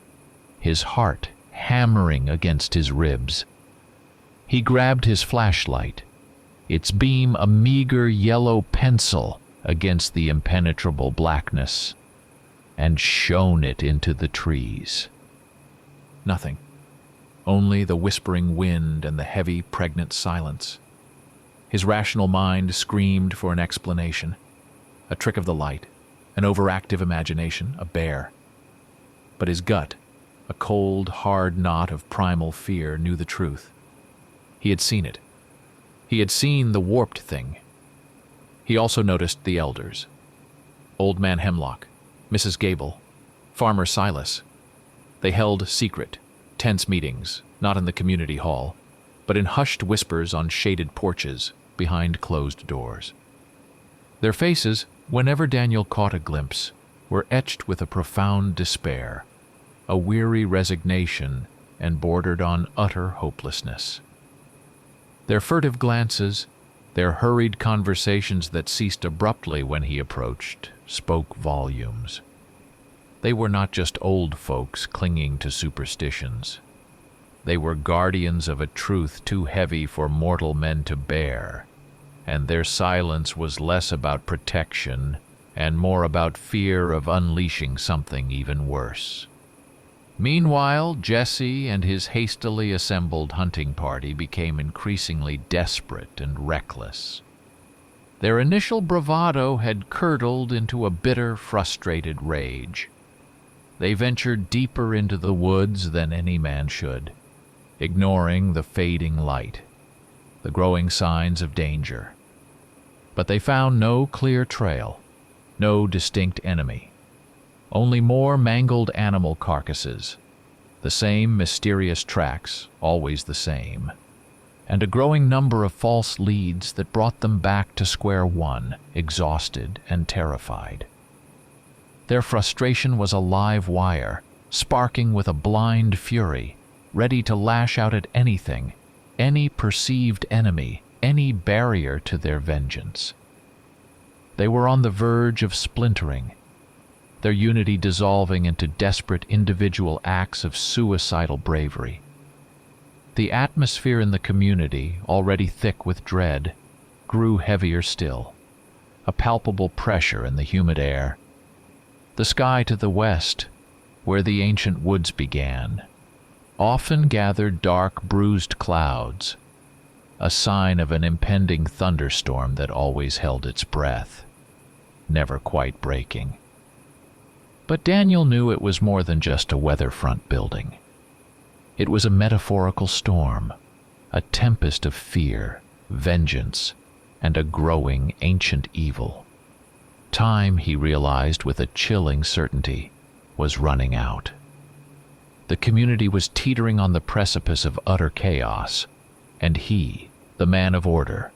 his heart hammering against his ribs. He grabbed his flashlight. its beam a meager yellow pencil against the impenetrable blackness, and shone it into the trees. Nothing. Only the whispering wind and the heavy, pregnant silence. His rational mind screamed for an explanation. A trick of the light, an overactive imagination, a bear. But his gut, a cold, hard knot of primal fear, knew the truth. He had seen it. He had seen the warped thing. He also noticed the elders. Old Man Hemlock, Mrs. Gable, Farmer Silas. They held secret, tense meetings, not in the community hall, but in hushed whispers on shaded porches behind closed doors. Their faces, whenever Daniel caught a glimpse, were etched with a profound despair, a weary resignation, and bordered on utter hopelessness. Their furtive glances, their hurried conversations that ceased abruptly when he approached, spoke volumes. They were not just old folks clinging to superstitions. They were guardians of a truth too heavy for mortal men to bear, and their silence was less about protection and more about fear of unleashing something even worse. Meanwhile, Jesse and his hastily assembled hunting party became increasingly desperate and reckless. Their initial bravado had curdled into a bitter, frustrated rage. They ventured deeper into the woods than any man should, ignoring the fading light, the growing signs of danger. But they found no clear trail, no distinct enemy. Only more mangled animal carcasses, the same mysterious tracks, always the same, and a growing number of false leads that brought them back to square one, exhausted and terrified. Their frustration was a live wire, sparking with a blind fury, ready to lash out at anything, any perceived enemy, any barrier to their vengeance. They were on the verge of splintering, their unity dissolving into desperate individual acts of suicidal bravery. The atmosphere in the community, already thick with dread, grew heavier still, a palpable pressure in the humid air. The sky to the west, where the ancient woods began, often gathered dark, bruised clouds, a sign of an impending thunderstorm that always held its breath, never quite breaking. But Daniel knew it was more than just a weather front building. It was a metaphorical storm, a tempest of fear, vengeance, and a growing ancient evil. Time, he realized with a chilling certainty, was running out. The community was teetering on the precipice of utter chaos, and he, the man of order,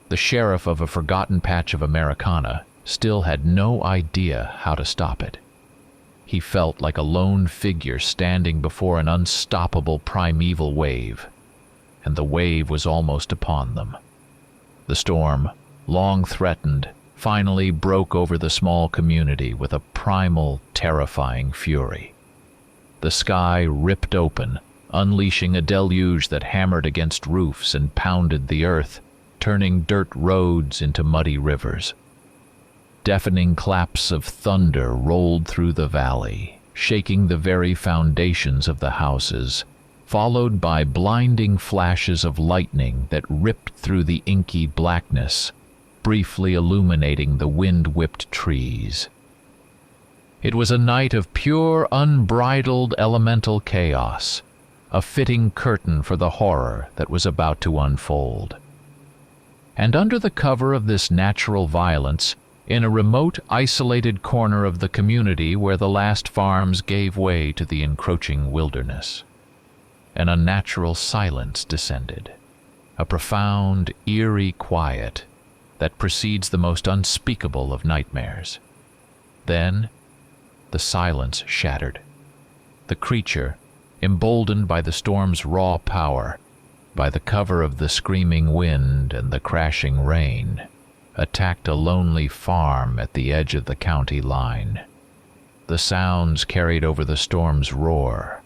the sheriff of a forgotten patch of Americana, still had no idea how to stop it. He felt like a lone figure standing before an unstoppable primeval wave, and the wave was almost upon them. The storm, long threatened, finally broke over the small community with a primal, terrifying fury. The sky ripped open, unleashing a deluge that hammered against roofs and pounded the earth, turning dirt roads into muddy rivers. Deafening claps of thunder rolled through the valley, shaking the very foundations of the houses, followed by blinding flashes of lightning that ripped through the inky blackness, briefly illuminating the wind-whipped trees. It was a night of pure, unbridled elemental chaos, a fitting curtain for the horror that was about to unfold. And under the cover of this natural violence, in a remote, isolated corner of the community where the last farms gave way to the encroaching wilderness, an unnatural silence descended, a profound, eerie quiet that precedes the most unspeakable of nightmares. Then, the silence shattered. The creature, emboldened by the storm's raw power, by the cover of the screaming wind and the crashing rain, attacked a lonely farm at the edge of the county line. The sounds carried over the storm's roar,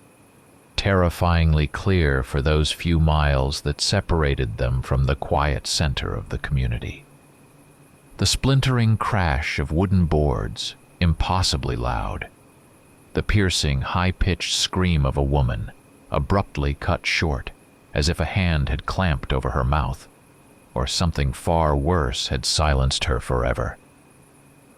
terrifyingly clear for those few miles that separated them from the quiet center of the community. The splintering crash of wooden boards, impossibly loud. The piercing, high-pitched scream of a woman, abruptly cut short, as if a hand had clamped over her mouth, or something far worse had silenced her forever.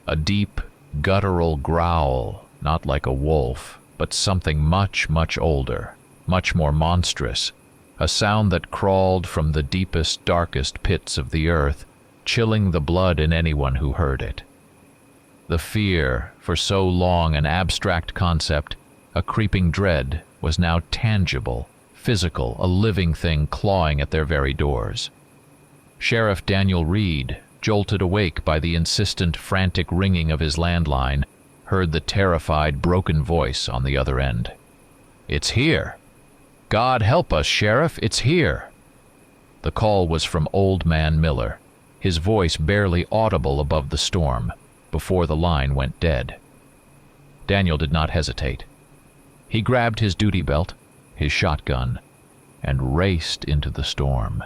A deep, guttural growl, not like a wolf, but something much, much older, much more monstrous, a sound that crawled from the deepest, darkest pits of the earth, chilling the blood in anyone who heard it. The fear, for so long an abstract concept, a creeping dread, was now tangible, physical, a living thing clawing at their very doors. Sheriff Daniel Reed, jolted awake by the insistent, frantic ringing of his landline, heard the terrified, broken voice on the other end. "It's here! God help us, Sheriff, it's here!" The call was from Old Man Miller, his voice barely audible above the storm, before the line went dead. Daniel did not hesitate. He grabbed his duty belt, his shotgun, and raced into the storm,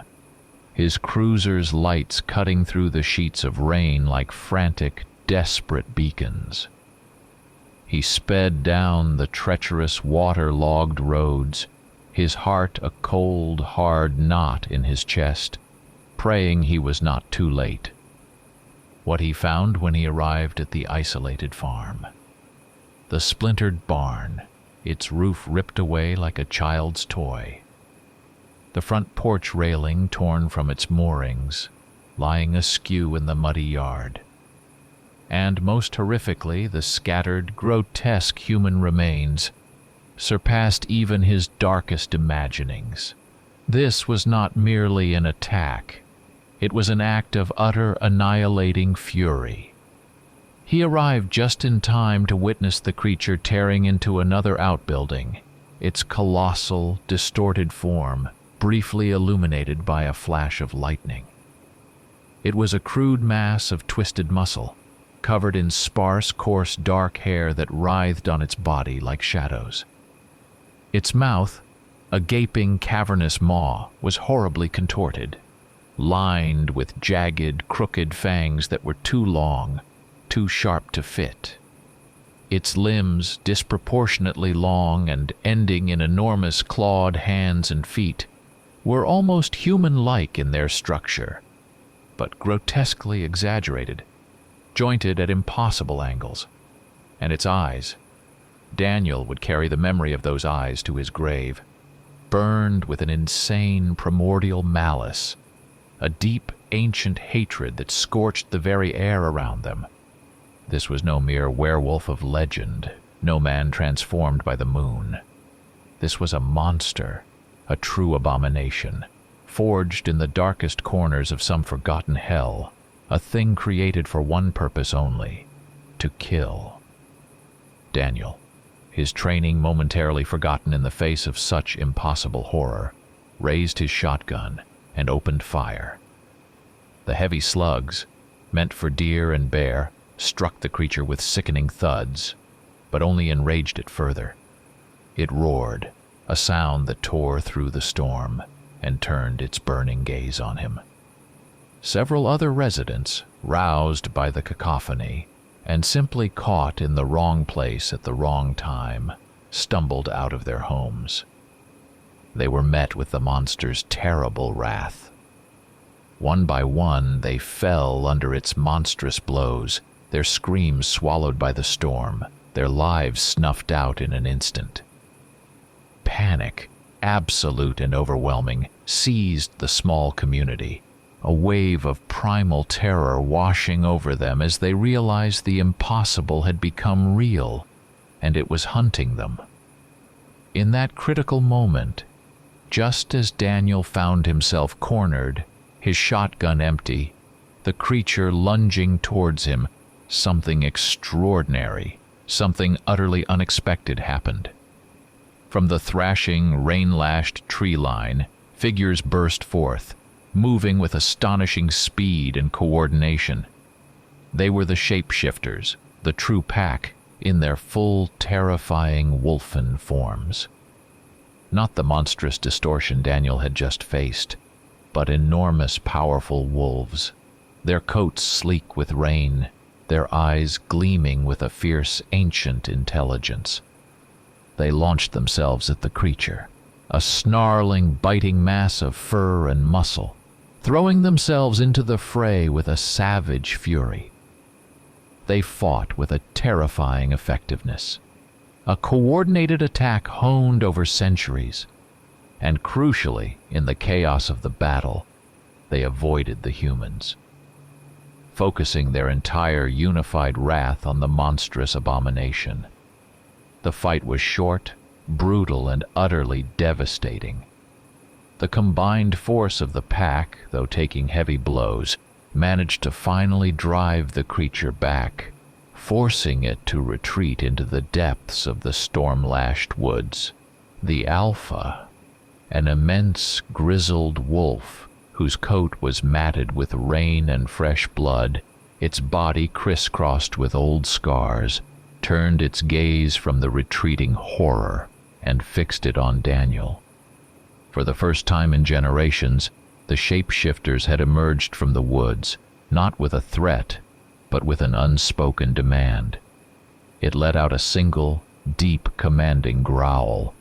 his cruiser's lights cutting through the sheets of rain like frantic, desperate beacons. He sped down the treacherous, water-logged roads, his heart a cold, hard knot in his chest, praying he was not too late. What he found when he arrived at the isolated farm. The splintered barn, its roof ripped away like a child's toy. The front porch railing torn from its moorings, lying askew in the muddy yard. And most horrifically, the scattered, grotesque human remains surpassed even his darkest imaginings. This was not merely an attack. It was an act of utter, annihilating fury. He arrived just in time to witness the creature tearing into another outbuilding, its colossal, distorted form briefly illuminated by a flash of lightning. It was a crude mass of twisted muscle, covered in sparse, coarse, dark hair that writhed on its body like shadows. Its mouth, a gaping, cavernous maw, was horribly contorted, lined with jagged, crooked fangs that were too long, too sharp to fit. Its limbs, disproportionately long and ending in enormous clawed hands and feet, were almost human-like in their structure, but grotesquely exaggerated, jointed at impossible angles. And its eyes, Daniel would carry the memory of those eyes to his grave, burned with an insane primordial malice, a deep, ancient hatred that scorched the very air around them. This was no mere werewolf of legend, no man transformed by the moon. This was a monster, a true abomination, forged in the darkest corners of some forgotten hell, a thing created for one purpose only, to kill. Daniel, his training momentarily forgotten in the face of such impossible horror, raised his shotgun and opened fire. The heavy slugs, meant for deer and bear, struck the creature with sickening thuds, but only enraged it further. It roared, a sound that tore through the storm and turned its burning gaze on him. Several other residents, roused by the cacophony and simply caught in the wrong place at the wrong time, stumbled out of their homes. They were met with the monster's terrible wrath. One by one, they fell under its monstrous blows, their screams swallowed by the storm, their lives snuffed out in an instant. Panic, absolute and overwhelming, seized the small community, a wave of primal terror washing over them as they realized the impossible had become real, and it was hunting them. In that critical moment, just as Daniel found himself cornered, his shotgun empty, the creature lunging towards him, something extraordinary, something utterly unexpected happened. From the thrashing, rain-lashed tree line, figures burst forth, moving with astonishing speed and coordination. They were the shapeshifters, the true Pact, in their full, terrifying wolfen forms. Not the monstrous distortion Daniel had just faced, but enormous, powerful wolves, their coats sleek with rain, their eyes gleaming with a fierce, ancient intelligence. They launched themselves at the creature, a snarling, biting mass of fur and muscle, throwing themselves into the fray with a savage fury. They fought with a terrifying effectiveness, a coordinated attack honed over centuries, and crucially, in the chaos of the battle, they avoided the humans, focusing their entire unified wrath on the monstrous abomination. The fight was short, brutal, and utterly devastating. The combined force of the pack, though taking heavy blows, managed to finally drive the creature back, forcing it to retreat into the depths of the storm-lashed woods. The Alpha, an immense grizzled wolf whose coat was matted with rain and fresh blood, its body crisscrossed with old scars, turned its gaze from the retreating horror and fixed it on Daniel. For the first time in generations, the shapeshifters had emerged from the woods, not with a threat, but with an unspoken demand. It let out a single, deep, commanding growl,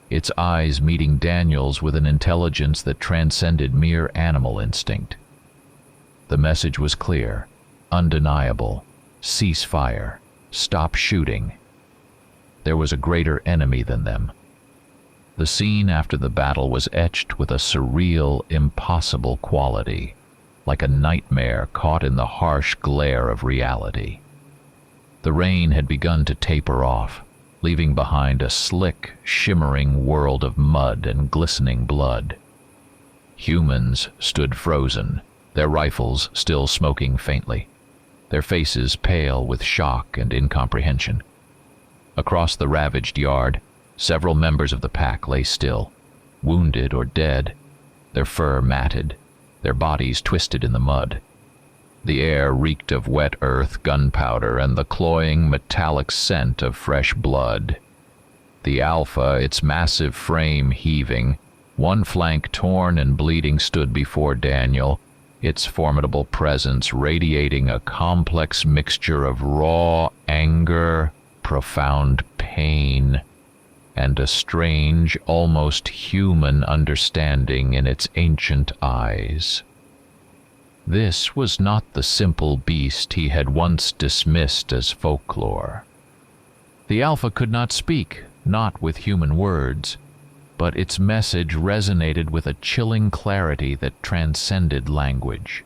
its eyes meeting Daniel's with an intelligence that transcended mere animal instinct. The message was clear, undeniable: cease fire, stop shooting. There was a greater enemy than them. The scene after the battle was etched with a surreal, impossible quality, like a nightmare caught in the harsh glare of reality. The rain had begun to taper off, leaving behind a slick, shimmering world of mud and glistening blood. Humans stood frozen, their rifles still smoking faintly, their faces pale with shock and incomprehension. Across the ravaged yard, several members of the pack lay still, wounded or dead, their fur matted, their bodies twisted in the mud. The air reeked of wet earth, gunpowder, and the cloying, metallic scent of fresh blood. The Alpha, its massive frame heaving, one flank torn and bleeding, stood before Daniel, its formidable presence radiating a complex mixture of raw anger, profound pain, and a strange, almost human understanding in its ancient eyes. This was not the simple beast he had once dismissed as folklore. The Alpha could not speak, not with human words, but its message resonated with a chilling clarity that transcended language.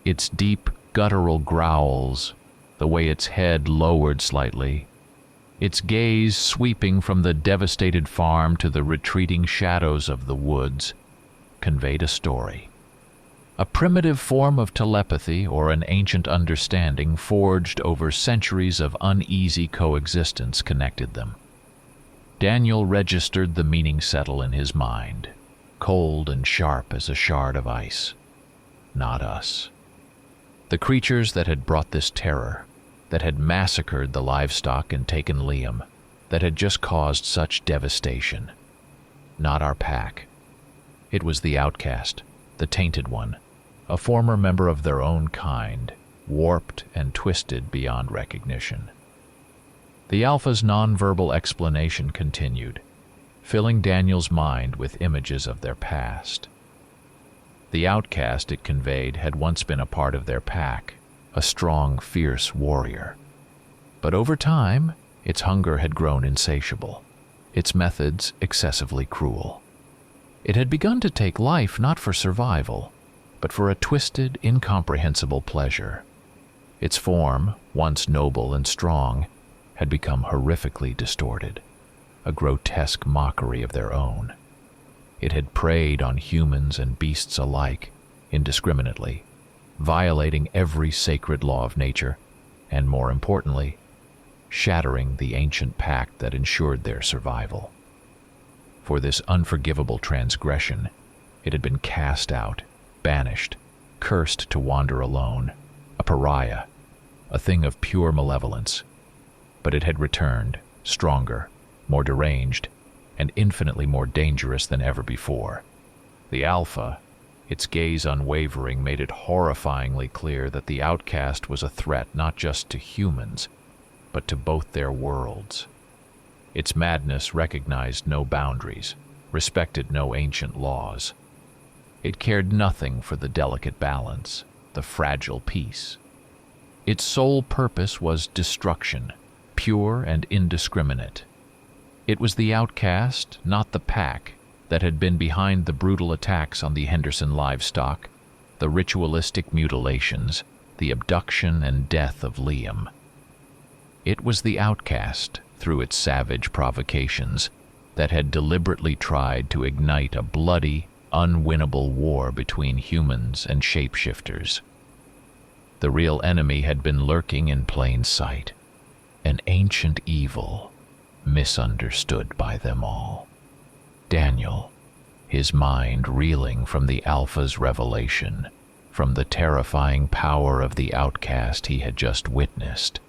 Its deep, guttural growls, the way its head lowered slightly, its gaze sweeping from the devastated farm to the retreating shadows of the woods, conveyed a story. A primitive form of telepathy or an ancient understanding forged over centuries of uneasy coexistence connected them. Daniel registered the meaning settle in his mind, cold and sharp as a shard of ice. Not us. The creatures that had brought this terror, that had massacred the livestock and taken Liam, that had just caused such devastation. Not our pack. It was the outcast, the tainted one, a former member of their own kind, warped and twisted beyond recognition. The Alpha's nonverbal explanation continued, filling Daniel's mind with images of their past. The outcast it conveyed had once been a part of their pack, a strong, fierce warrior. But over time, its hunger had grown insatiable, its methods excessively cruel. It had begun to take life not for survival, but for a twisted, incomprehensible pleasure. Its form, once noble and strong, had become horrifically distorted, a grotesque mockery of their own. It had preyed on humans and beasts alike, indiscriminately, violating every sacred law of nature, and more importantly, shattering the ancient pact that ensured their survival. For this unforgivable transgression, it had been cast out, banished, cursed to wander alone, a pariah, a thing of pure malevolence. But it had returned, stronger, more deranged, and infinitely more dangerous than ever before. The Alpha, its gaze unwavering, made it horrifyingly clear that the outcast was a threat not just to humans, but to both their worlds. Its madness recognized no boundaries, respected no ancient laws. It cared nothing for the delicate balance, the fragile peace. Its sole purpose was destruction, pure and indiscriminate. It was the outcast, not the Pack, that had been behind the brutal attacks on the Henderson livestock, the ritualistic mutilations, the abduction and death of Liam. It was the outcast, through its savage provocations, that had deliberately tried to ignite a bloody, unwinnable war between humans and shapeshifters. The real enemy had been lurking in plain sight, an ancient evil, misunderstood by them all. Daniel, his mind reeling from the Alpha's revelation, from the terrifying power of the outcast he had just witnessed,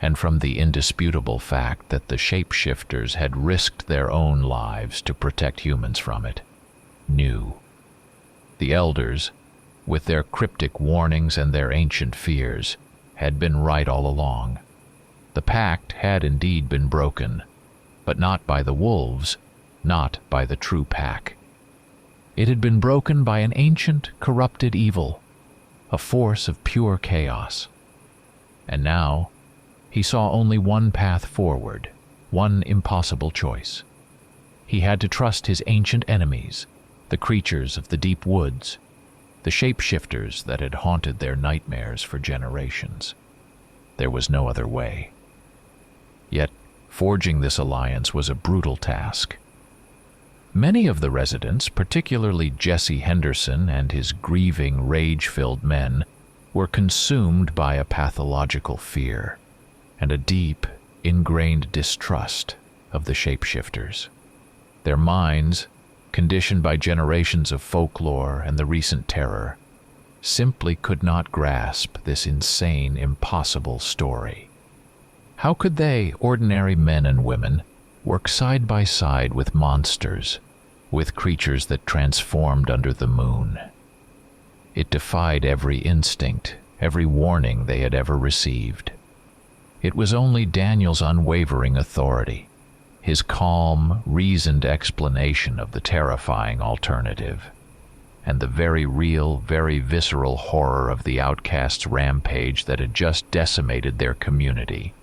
and from the indisputable fact that the shapeshifters had risked their own lives to protect humans from it, knew. The elders, with their cryptic warnings and their ancient fears, had been right all along. The Pact had indeed been broken, but not by the wolves, not by the true Pack. It had been broken by an ancient, corrupted evil, a force of pure chaos. And now, he saw only one path forward, one impossible choice. He had to trust his ancient enemies, the creatures of the deep woods, the shapeshifters that had haunted their nightmares for generations. There was no other way. Yet, forging this alliance was a brutal task. Many of the residents, particularly Jesse Henderson and his grieving, rage-filled men, were consumed by a pathological fear and a deep, ingrained distrust of the shapeshifters. Their minds, conditioned by generations of folklore and the recent terror, simply could not grasp this insane, impossible story. How could they, ordinary men and women, work side by side with monsters, with creatures that transformed under the moon? It defied every instinct, every warning they had ever received. It was only Daniel's unwavering authority, his calm, reasoned explanation of the terrifying alternative, and the very real, very visceral horror of the outcast's rampage that had just decimated their community,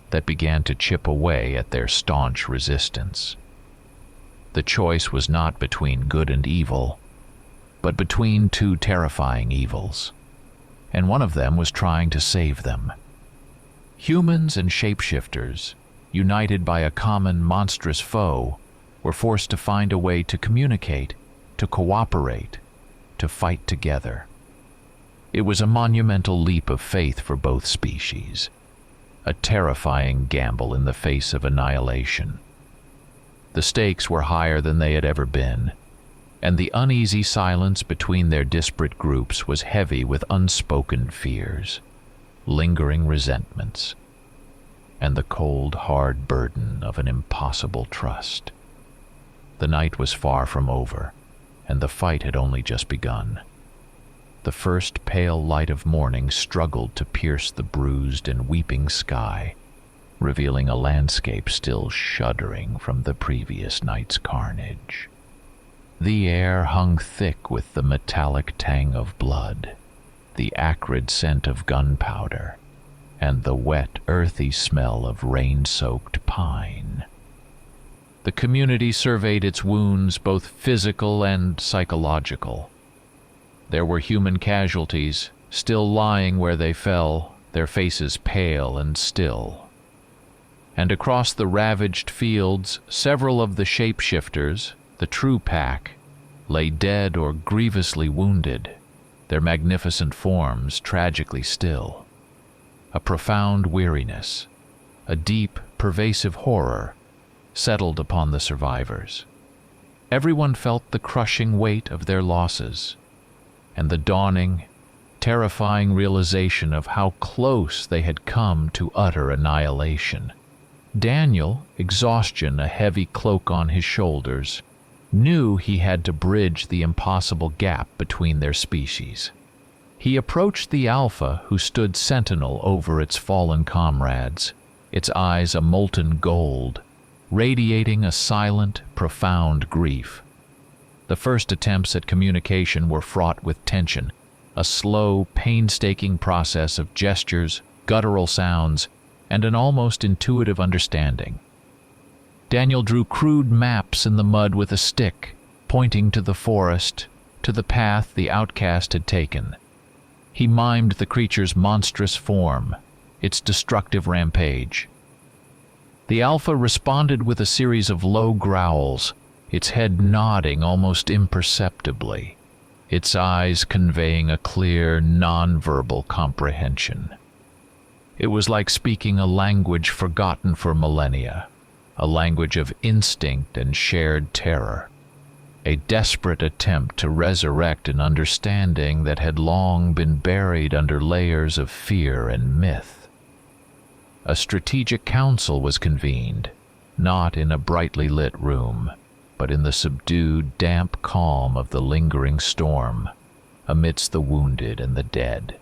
that began to chip away at their staunch resistance. The choice was not between good and evil, but between two terrifying evils, and one of them was trying to save them. Humans and shapeshifters, united by a common monstrous foe, were forced to find a way to communicate, to cooperate, to fight together. It was a monumental leap of faith for both species, a terrifying gamble in the face of annihilation. The stakes were higher than they had ever been, and the uneasy silence between their disparate groups was heavy with unspoken fears, lingering resentments, and the cold, hard burden of an impossible trust. The night was far from over, and the fight had only just begun. The first pale light of morning struggled to pierce the bruised and weeping sky, revealing a landscape still shuddering from the previous night's carnage. The air hung thick with the metallic tang of blood, the acrid scent of gunpowder, and the wet, earthy smell of rain-soaked pine. The community surveyed its wounds, both physical and psychological. There were human casualties, still lying where they fell, their faces pale and still. And across the ravaged fields, several of the shapeshifters, the true Pack, lay dead or grievously wounded, their magnificent forms tragically still. A profound weariness, a deep, pervasive horror, settled upon the survivors. Everyone felt the crushing weight of their losses, and the dawning, terrifying realization of how close they had come to utter annihilation. Daniel, exhaustion a heavy cloak on his shoulders, knew he had to bridge the impossible gap between their species. He approached the Alpha, who stood sentinel over its fallen comrades, its eyes a molten gold, radiating a silent, profound grief. The first attempts at communication were fraught with tension, a slow, painstaking process of gestures, guttural sounds, and an almost intuitive understanding. Daniel drew crude maps in the mud with a stick, pointing to the forest, to the path the outcast had taken. He mimed the creature's monstrous form, its destructive rampage. The Alpha responded with a series of low growls, its head nodding almost imperceptibly, its eyes conveying a clear, non-verbal comprehension. It was like speaking a language forgotten for millennia, a language of instinct and shared terror, a desperate attempt to resurrect an understanding that had long been buried under layers of fear and myth. A strategic council was convened, not in a brightly lit room, but in the subdued, damp calm of the lingering storm, amidst the wounded and the dead.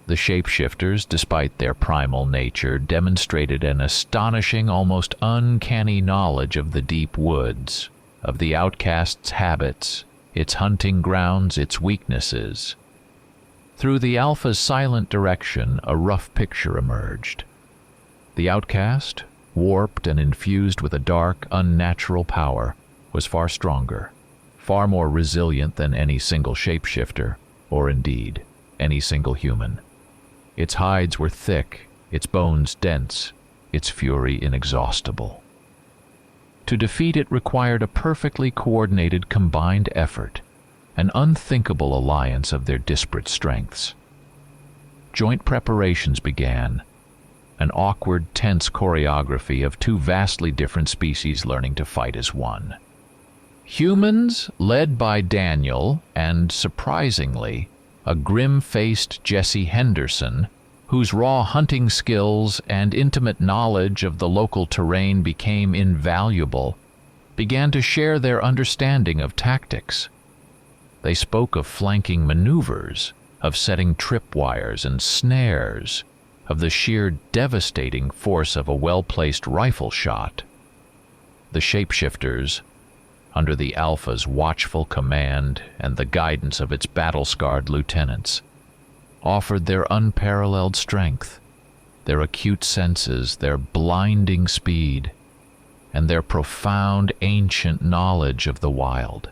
The shapeshifters, despite their primal nature, demonstrated an astonishing, almost uncanny knowledge of the deep woods, of the outcast's habits, its hunting grounds, its weaknesses. Through the Alpha's silent direction, a rough picture emerged. The outcast, warped and infused with a dark, unnatural power, was far stronger, far more resilient than any single shapeshifter, or indeed, any single human. Its hides were thick, its bones dense, its fury inexhaustible. To defeat it required a perfectly coordinated combined effort, an unthinkable alliance of their disparate strengths. Joint preparations began, an awkward, tense choreography of two vastly different species learning to fight as one. Humans, led by Daniel, and, surprisingly, a grim-faced Jesse Henderson, whose raw hunting skills and intimate knowledge of the local terrain became invaluable, began to share their understanding of tactics. They spoke of flanking maneuvers, of setting tripwires and snares, of the sheer devastating force of a well-placed rifle shot. The shapeshifters, under the Alpha's watchful command and the guidance of its battle-scarred lieutenants, offered their unparalleled strength, their acute senses, their blinding speed, and their profound ancient knowledge of the wild.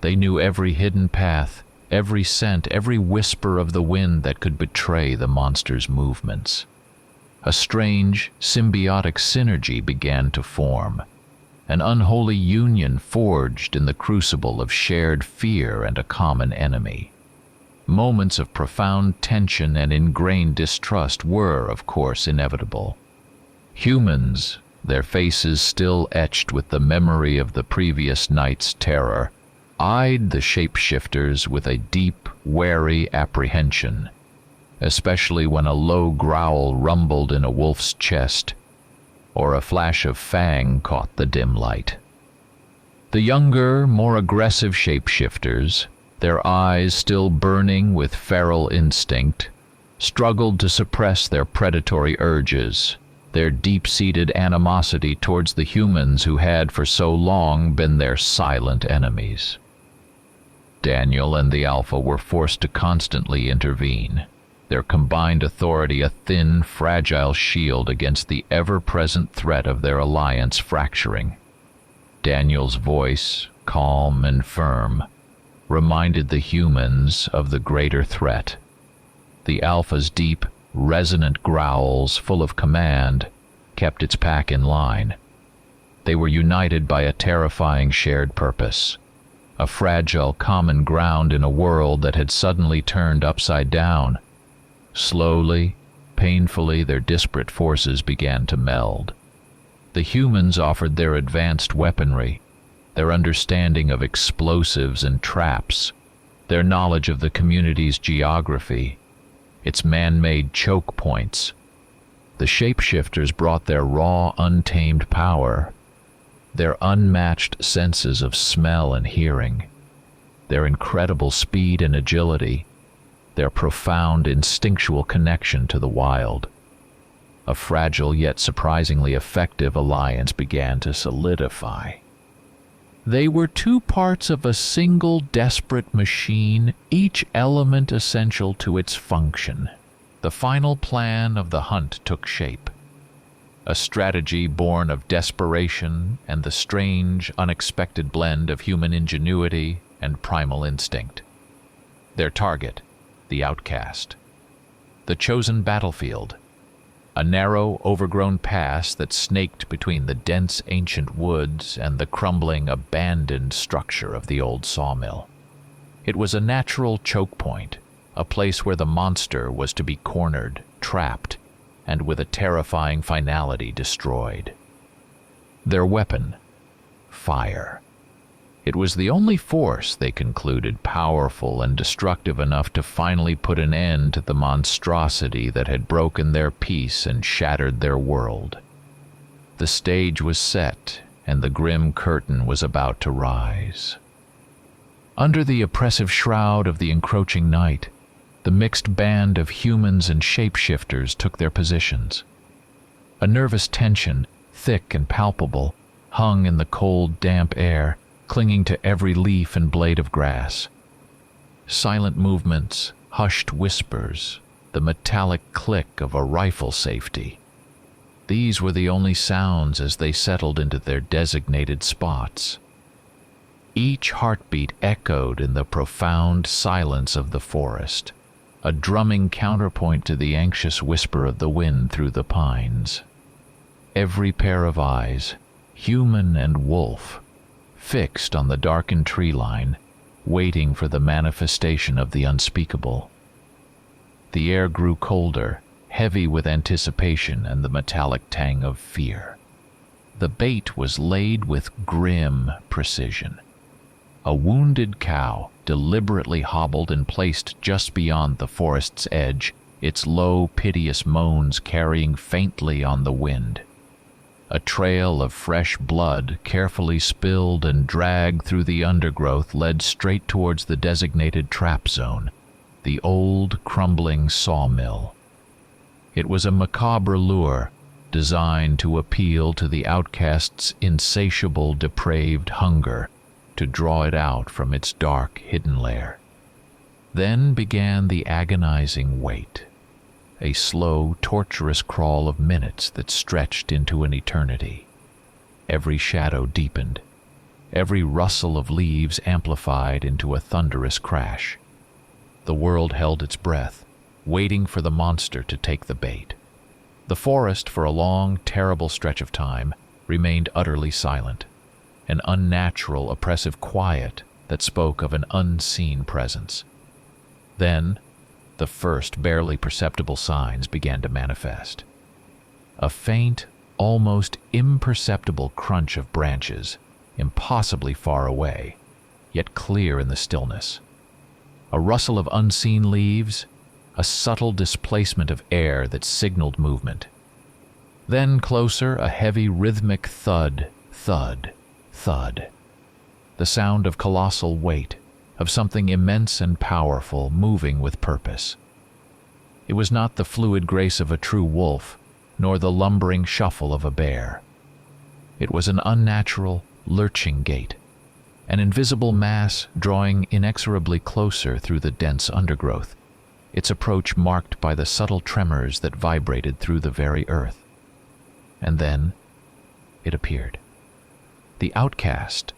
They knew every hidden path, every scent, every whisper of the wind that could betray the monster's movements. A strange, symbiotic synergy began to form, an unholy union forged in the crucible of shared fear and a common enemy. Moments of profound tension and ingrained distrust were, of course, inevitable. Humans, their faces still etched with the memory of the previous night's terror, eyed the shapeshifters with a deep, wary apprehension, especially when a low growl rumbled in a wolf's chest, or a flash of fang caught the dim light. The younger, more aggressive shapeshifters, their eyes still burning with feral instinct, struggled to suppress their predatory urges, their deep-seated animosity towards the humans who had for so long been their silent enemies. Daniel and the Alpha were forced to constantly intervene, their combined authority a thin, fragile shield against the ever-present threat of their alliance fracturing. Daniel's voice, calm and firm, reminded the humans of the greater threat. The Alpha's deep, resonant growls, full of command, kept its pack in line. They were united by a terrifying shared purpose, a fragile common ground in a world that had suddenly turned upside down. Slowly, painfully, their disparate forces began to meld. The humans offered their advanced weaponry, their understanding of explosives and traps, their knowledge of the community's geography, its man-made choke points. The shapeshifters brought their raw, untamed power, their unmatched senses of smell and hearing, their incredible speed and agility, their profound instinctual connection to the wild. A fragile yet surprisingly effective alliance began to solidify. They were two parts of a single desperate machine, each element essential to its function. The final plan of the hunt took shape. A strategy born of desperation and the strange, unexpected blend of human ingenuity and primal instinct. Their target, the outcast. The chosen battlefield, a narrow, overgrown pass that snaked between the dense ancient woods and the crumbling, abandoned structure of the old sawmill. It was a natural choke point, a place where the monster was to be cornered, trapped, and with a terrifying finality destroyed. Their weapon, fire. It was the only force, they concluded, powerful and destructive enough to finally put an end to the monstrosity that had broken their peace and shattered their world. The stage was set, and the grim curtain was about to rise. Under the oppressive shroud of the encroaching night, the mixed band of humans and shapeshifters took their positions. A nervous tension, thick and palpable, hung in the cold, damp air, clinging to every leaf and blade of grass. Silent movements, hushed whispers, the metallic click of a rifle safety. These were the only sounds as they settled into their designated spots. Each heartbeat echoed in the profound silence of the forest, a drumming counterpoint to the anxious whisper of the wind through the pines. Every pair of eyes, human and wolf, fixed on the darkened tree line, waiting for the manifestation of the unspeakable. The air grew colder, heavy with anticipation and the metallic tang of fear. The bait was laid with grim precision. A wounded cow, deliberately hobbled and placed just beyond the forest's edge, its low, piteous moans carrying faintly on the wind. A trail of fresh blood, carefully spilled and dragged through the undergrowth, led straight towards the designated trap zone, the old, crumbling sawmill. It was a macabre lure, designed to appeal to the outcast's insatiable, depraved hunger, to draw it out from its dark, hidden lair. Then began the agonizing wait. A slow, torturous crawl of minutes that stretched into an eternity. Every shadow deepened, every rustle of leaves amplified into a thunderous crash. The world held its breath, waiting for the monster to take the bait. The forest, for a long, terrible stretch of time, remained utterly silent, an unnatural, oppressive quiet that spoke of an unseen presence. Then, the first barely perceptible signs began to manifest. A faint, almost imperceptible crunch of branches, impossibly far away, yet clear in the stillness. A rustle of unseen leaves, a subtle displacement of air that signaled movement. Then closer, a heavy rhythmic thud, thud, thud. The sound of colossal weight, of something immense and powerful, moving with purpose. It was not the fluid grace of a true wolf, nor the lumbering shuffle of a bear. It was an unnatural, lurching gait, an invisible mass drawing inexorably closer through the dense undergrowth, its approach marked by the subtle tremors that vibrated through the very earth. And then it appeared. The outcast,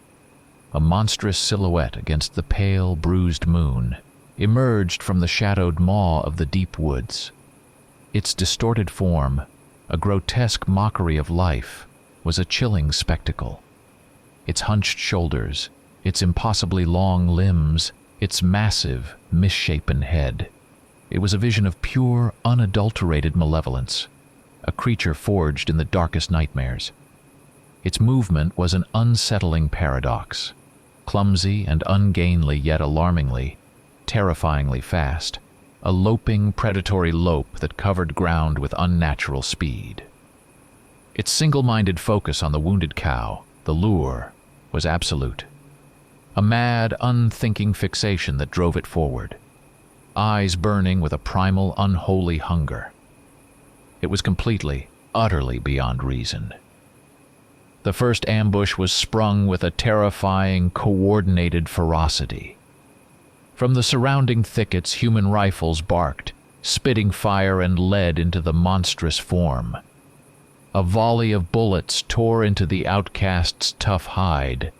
a monstrous silhouette against the pale, bruised moon, emerged from the shadowed maw of the deep woods. Its distorted form, a grotesque mockery of life, was a chilling spectacle. Its hunched shoulders, its impossibly long limbs, its massive, misshapen head. It was a vision of pure, unadulterated malevolence, a creature forged in the darkest nightmares. Its movement was an unsettling paradox, clumsy and ungainly yet alarmingly, terrifyingly fast, a loping predatory lope that covered ground with unnatural speed. Its single-minded focus on the wounded cow, the lure, was absolute. A mad, unthinking fixation that drove it forward, eyes burning with a primal, unholy hunger. It was completely, utterly beyond reason. The first ambush was sprung with a terrifying, coordinated ferocity. From the surrounding thickets, human rifles barked, spitting fire and lead into the monstrous form. A volley of bullets tore into the outcast's tough hide,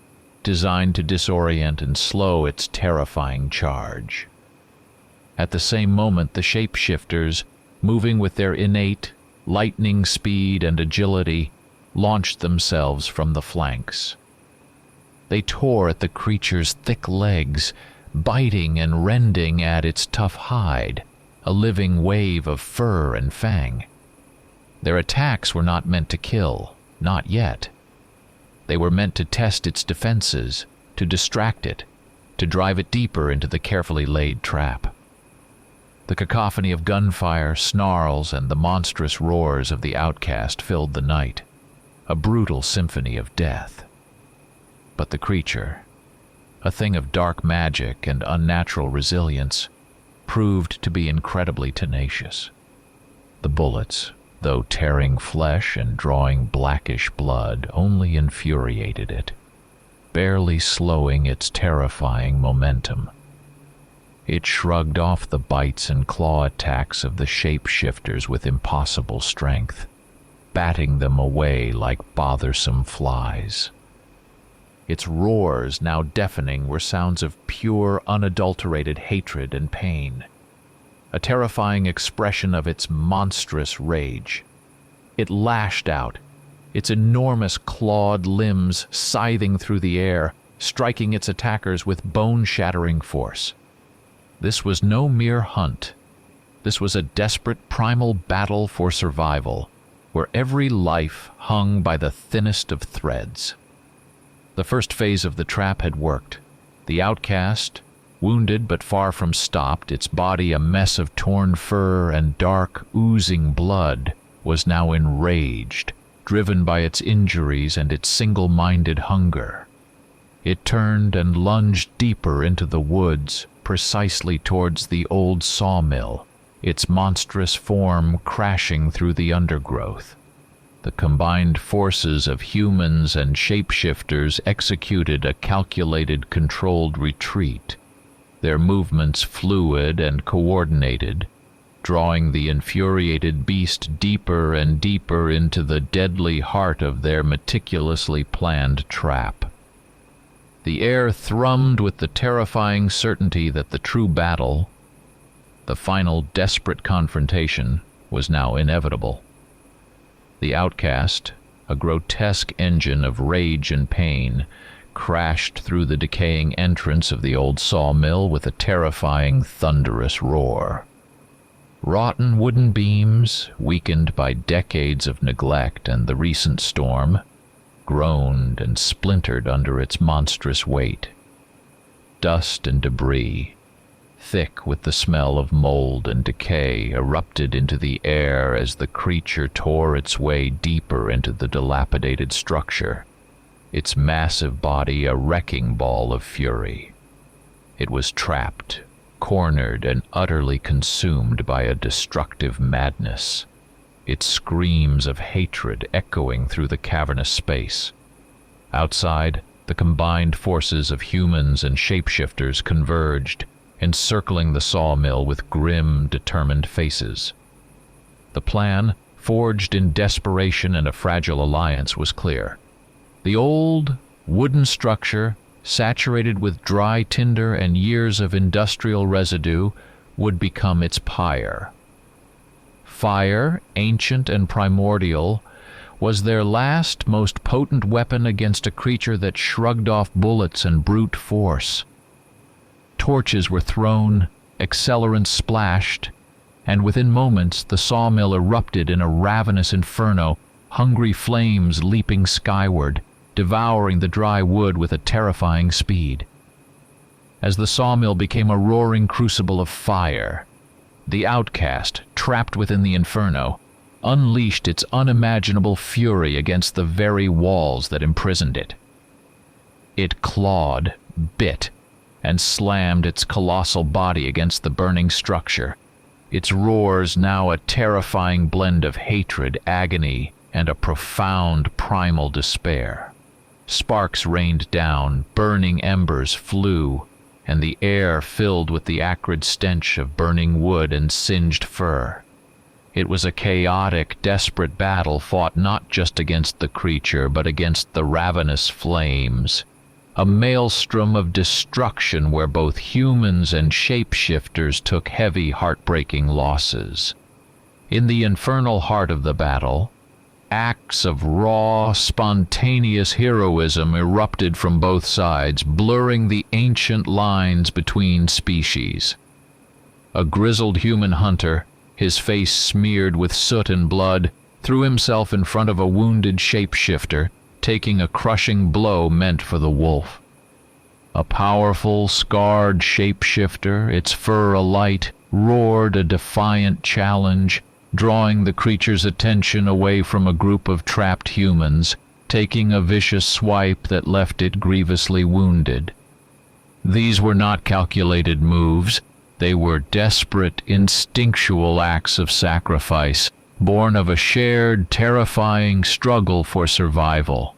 designed to disorient and slow its terrifying charge. At the same moment, the shapeshifters, moving with their innate, lightning speed and agility, launched themselves from the flanks. They tore at the creature's thick legs, biting and rending at its tough hide, a living wave of fur and fang. Their attacks were not meant to kill, not yet. They were meant to test its defenses, to distract it, to drive it deeper into the carefully laid trap. The cacophony of gunfire, snarls, and the monstrous roars of the outcast filled the night, a brutal symphony of death. But the creature, a thing of dark magic and unnatural resilience, proved to be incredibly tenacious. The bullets, though tearing flesh and drawing blackish blood, only infuriated it, barely slowing its terrifying momentum. It shrugged off the bites and claw attacks of the shapeshifters with impossible strength, batting them away like bothersome flies. Its roars, now deafening, were sounds of pure, unadulterated hatred and pain, a terrifying expression of its monstrous rage. It lashed out, its enormous clawed limbs scything through the air, striking its attackers with bone-shattering force. This was no mere hunt. This was a desperate primal battle for survival, where every life hung by the thinnest of threads. The first phase of the trap had worked. The outcast, wounded but far from stopped, its body a mess of torn fur and dark, oozing blood, was now enraged, driven by its injuries and its single-minded hunger. It turned and lunged deeper into the woods, precisely towards the old sawmill, its monstrous form crashing through the undergrowth. The combined forces of humans and shapeshifters executed a calculated, controlled retreat, their movements fluid and coordinated, drawing the infuriated beast deeper and deeper into the deadly heart of their meticulously planned trap. The air thrummed with the terrifying certainty that the true battle, the final desperate confrontation, was now inevitable. The outcast, a grotesque engine of rage and pain, crashed through the decaying entrance of the old sawmill with a terrifying, thunderous roar. Rotten wooden beams, weakened by decades of neglect and the recent storm, groaned and splintered under its monstrous weight. Dust and debris, thick with the smell of mold and decay, erupted into the air as the creature tore its way deeper into the dilapidated structure, its massive body a wrecking ball of fury. It was trapped, cornered, and utterly consumed by a destructive madness, its screams of hatred echoing through the cavernous space. Outside, the combined forces of humans and shapeshifters converged, encircling the sawmill with grim, determined faces. The plan, forged in desperation and a fragile alliance, was clear. The old, wooden structure, saturated with dry tinder and years of industrial residue, would become its pyre. Fire, ancient and primordial, was their last, most potent weapon against a creature that shrugged off bullets and brute force. Torches were thrown, accelerants splashed, and within moments the sawmill erupted in a ravenous inferno, hungry flames leaping skyward, devouring the dry wood with a terrifying speed. As the sawmill became a roaring crucible of fire, The outcast, trapped within the inferno, unleashed its unimaginable fury against the very walls that imprisoned it. It clawed, bit, and slammed its colossal body against the burning structure, its roars now a terrifying blend of hatred, agony, and a profound primal despair. Sparks rained down, burning embers flew, and the air filled with the acrid stench of burning wood and singed fur. It was a chaotic, desperate battle fought not just against the creature, but against the ravenous flames. A maelstrom of destruction where both humans and shapeshifters took heavy, heartbreaking losses. In the infernal heart of the battle, acts of raw, spontaneous heroism erupted from both sides, blurring the ancient lines between species. A grizzled human hunter, his face smeared with soot and blood, threw himself in front of a wounded shapeshifter, taking a crushing blow meant for the wolf. A powerful, scarred shapeshifter, its fur alight, roared a defiant challenge, drawing the creature's attention away from a group of trapped humans, taking a vicious swipe that left it grievously wounded. These were not calculated moves. They were desperate, instinctual acts of sacrifice, born of a shared, terrifying struggle for survival.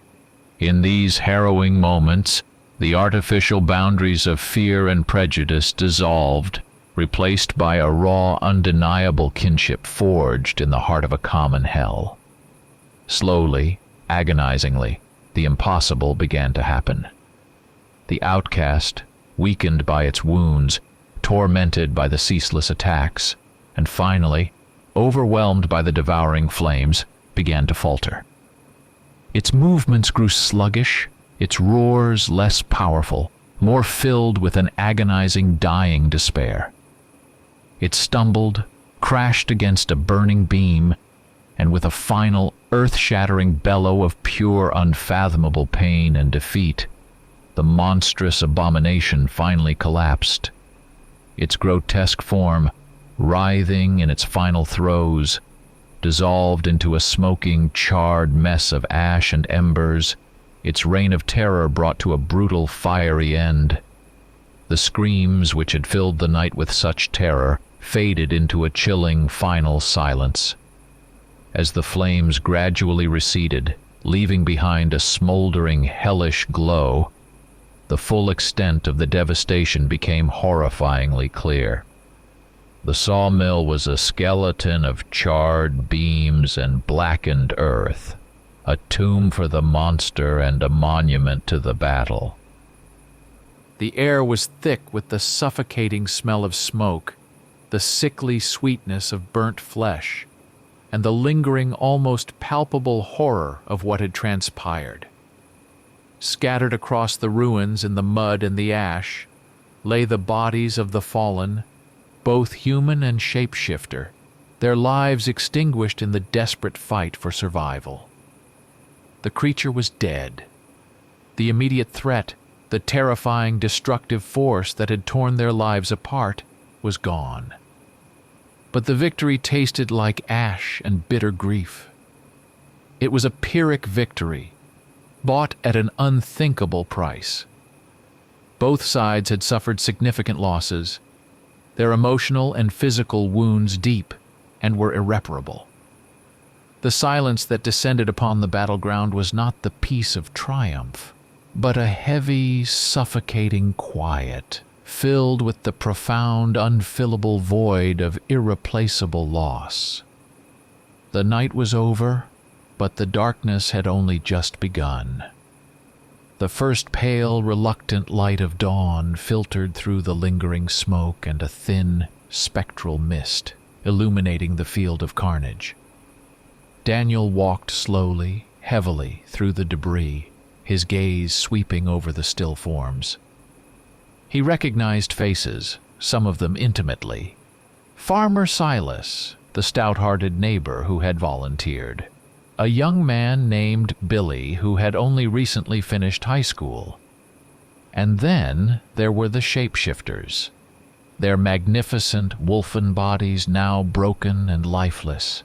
In these harrowing moments, the artificial boundaries of fear and prejudice dissolved, replaced by a raw, undeniable kinship forged in the heart of a common hell. Slowly, agonizingly, the impossible began to happen. The outcast, weakened by its wounds, tormented by the ceaseless attacks, and finally, overwhelmed by the devouring flames, began to falter. Its movements grew sluggish, its roars less powerful, more filled with an agonizing, dying despair. It stumbled, crashed against a burning beam, and with a final, earth-shattering bellow of pure, unfathomable pain and defeat, the monstrous abomination finally collapsed. Its grotesque form, writhing in its final throes, dissolved into a smoking, charred mess of ash and embers, its reign of terror brought to a brutal, fiery end. The screams which had filled the night with such terror faded into a chilling, final silence. As the flames gradually receded, leaving behind a smoldering, hellish glow, the full extent of the devastation became horrifyingly clear. The sawmill was a skeleton of charred beams and blackened earth, a tomb for the monster and a monument to the battle. The air was thick with the suffocating smell of smoke, the sickly sweetness of burnt flesh, and the lingering, almost palpable horror of what had transpired. Scattered across the ruins in the mud and the ash lay the bodies of the fallen, both human and shapeshifter, their lives extinguished in the desperate fight for survival. The creature was dead. The immediate threat, the terrifying, destructive force that had torn their lives apart, was gone. But the victory tasted like ash and bitter grief. It was a Pyrrhic victory, bought at an unthinkable price. Both sides had suffered significant losses, their emotional and physical wounds deep, and were irreparable. The silence that descended upon the battleground was not the peace of triumph, but a heavy, suffocating quiet, filled with the profound, unfillable void of irreplaceable loss. The night was over, but the darkness had only just begun. The first pale, reluctant light of dawn filtered through the lingering smoke and a thin, spectral mist, illuminating the field of carnage. Daniel walked slowly, heavily through the debris, his gaze sweeping over the still forms. He recognized faces, some of them intimately. Farmer Silas, the stout-hearted neighbor who had volunteered. A young man named Billy who had only recently finished high school. And then there were the shapeshifters. their magnificent wolfen bodies now broken and lifeless,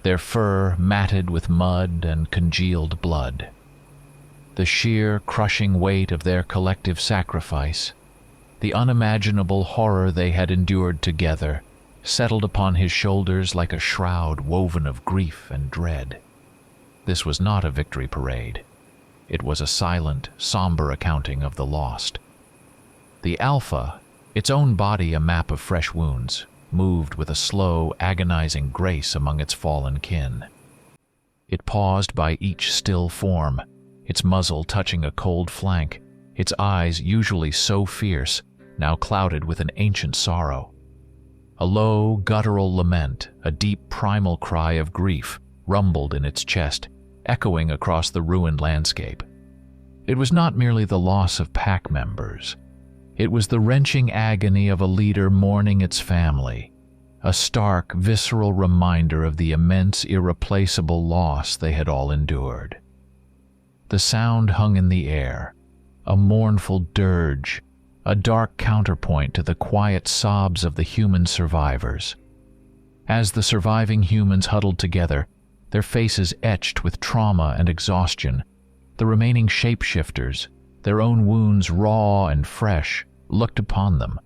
their fur matted with mud and congealed blood. The sheer, crushing weight of their collective sacrifice, the unimaginable horror they had endured together, settled upon his shoulders like a shroud woven of grief and dread. This was not a victory parade. It was a silent, somber accounting of the lost. The Alpha, its own body a map of fresh wounds, moved with a slow, agonizing grace among its fallen kin. It paused by each still form, its muzzle touching a cold flank, its eyes, usually so fierce, now clouded with an ancient sorrow. A low, guttural lament, a deep primal cry of grief, rumbled in its chest, echoing across the ruined landscape. It was not merely the loss of pack members. It was the wrenching agony of a leader mourning its family, a stark, visceral reminder of the immense, irreplaceable loss they had all endured. The sound hung in the air, a mournful dirge, a dark counterpoint to the quiet sobs of the human survivors. As the surviving humans huddled together, their faces etched with trauma and exhaustion, the remaining shapeshifters, their own wounds raw and fresh, looked upon them.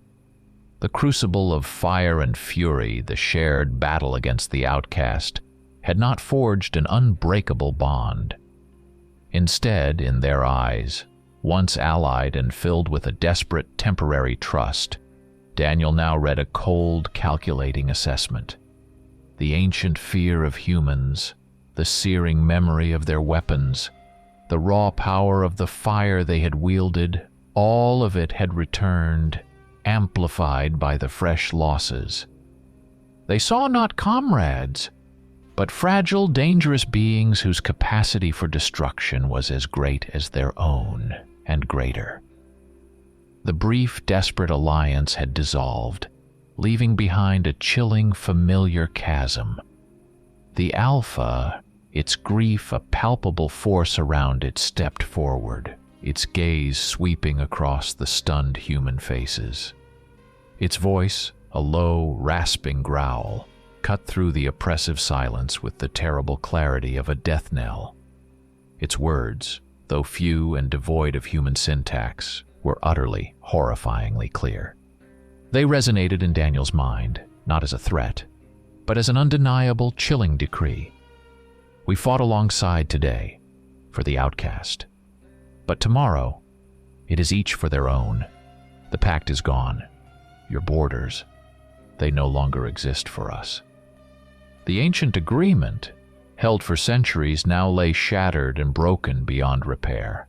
The crucible of fire and fury, the shared battle against the outcast, had not forged an unbreakable bond. Instead, in their eyes, once allied and filled with a desperate temporary trust, Daniel now read a cold, calculating assessment. The ancient fear of humans, the searing memory of their weapons, the raw power of the fire they had wielded, all of it had returned, amplified by the fresh losses. They saw not comrades, but fragile, dangerous beings whose capacity for destruction was as great as their own, and greater. The brief, desperate alliance had dissolved, leaving behind a chilling, familiar chasm. The Alpha, its grief a palpable force around it, stepped forward, its gaze sweeping across the stunned human faces. Its voice, a low, rasping growl, cut through the oppressive silence with the terrible clarity of a death knell. Its words, though few and devoid of human syntax, were utterly, horrifyingly clear. They resonated in Daniel's mind, not as a threat, but as an undeniable, chilling decree. We fought alongside today, for the outcast. But tomorrow, it is each for their own. The Pact is gone. Your borders, they no longer exist for us. The ancient agreement, held for centuries, now lay shattered and broken beyond repair.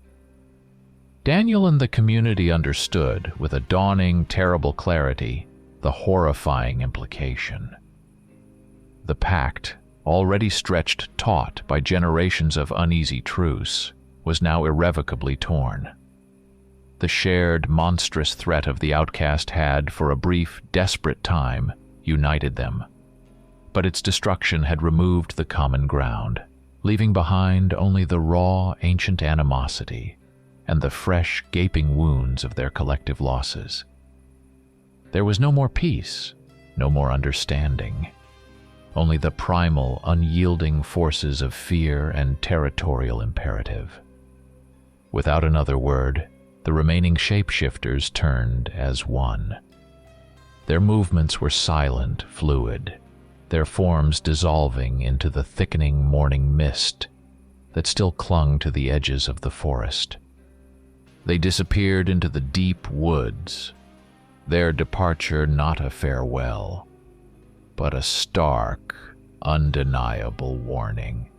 Daniel and the community understood, with a dawning, terrible clarity, the horrifying implication. The Pact, already stretched taut by generations of uneasy truce, was now irrevocably torn. The shared, monstrous threat of the outcast had, for a brief, desperate time, united them. But its destruction had removed the common ground, leaving behind only the raw, ancient animosity and the fresh, gaping wounds of their collective losses. There was no more peace, no more understanding, only the primal, unyielding forces of fear and territorial imperative. Without another word, the remaining shapeshifters turned as one. Their movements were silent, fluid, their forms dissolving into the thickening morning mist that still clung to the edges of the forest. They disappeared into the deep woods, their departure not a farewell, but a stark, undeniable warning.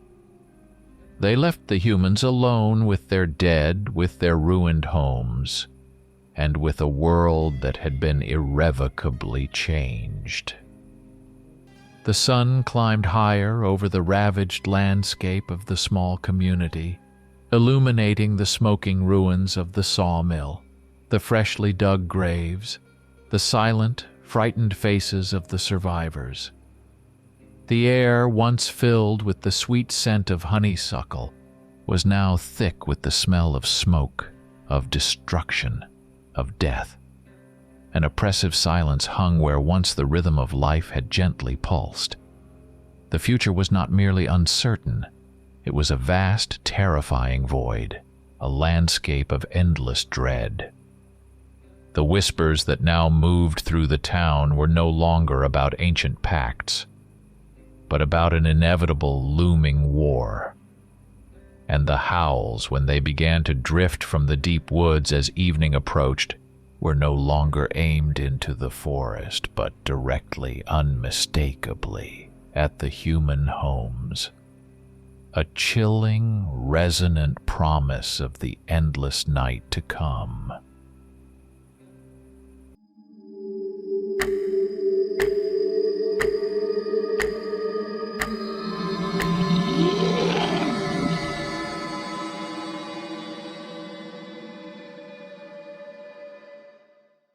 They left the humans alone with their dead, with their ruined homes, and with a world that had been irrevocably changed. The sun climbed higher over the ravaged landscape of the small community, illuminating the smoking ruins of the sawmill, the freshly dug graves, the silent, frightened faces of the survivors. The air, once filled with the sweet scent of honeysuckle, was now thick with the smell of smoke, of destruction, of death. An oppressive silence hung where once the rhythm of life had gently pulsed. The future was not merely uncertain, it was a vast, terrifying void, a landscape of endless dread. The whispers that now moved through the town were no longer about ancient pacts, but about an inevitable looming war. And the howls, when they began to drift from the deep woods as evening approached, were no longer aimed into the forest, but directly, unmistakably, at the human homes. A chilling, resonant promise of the endless night to come.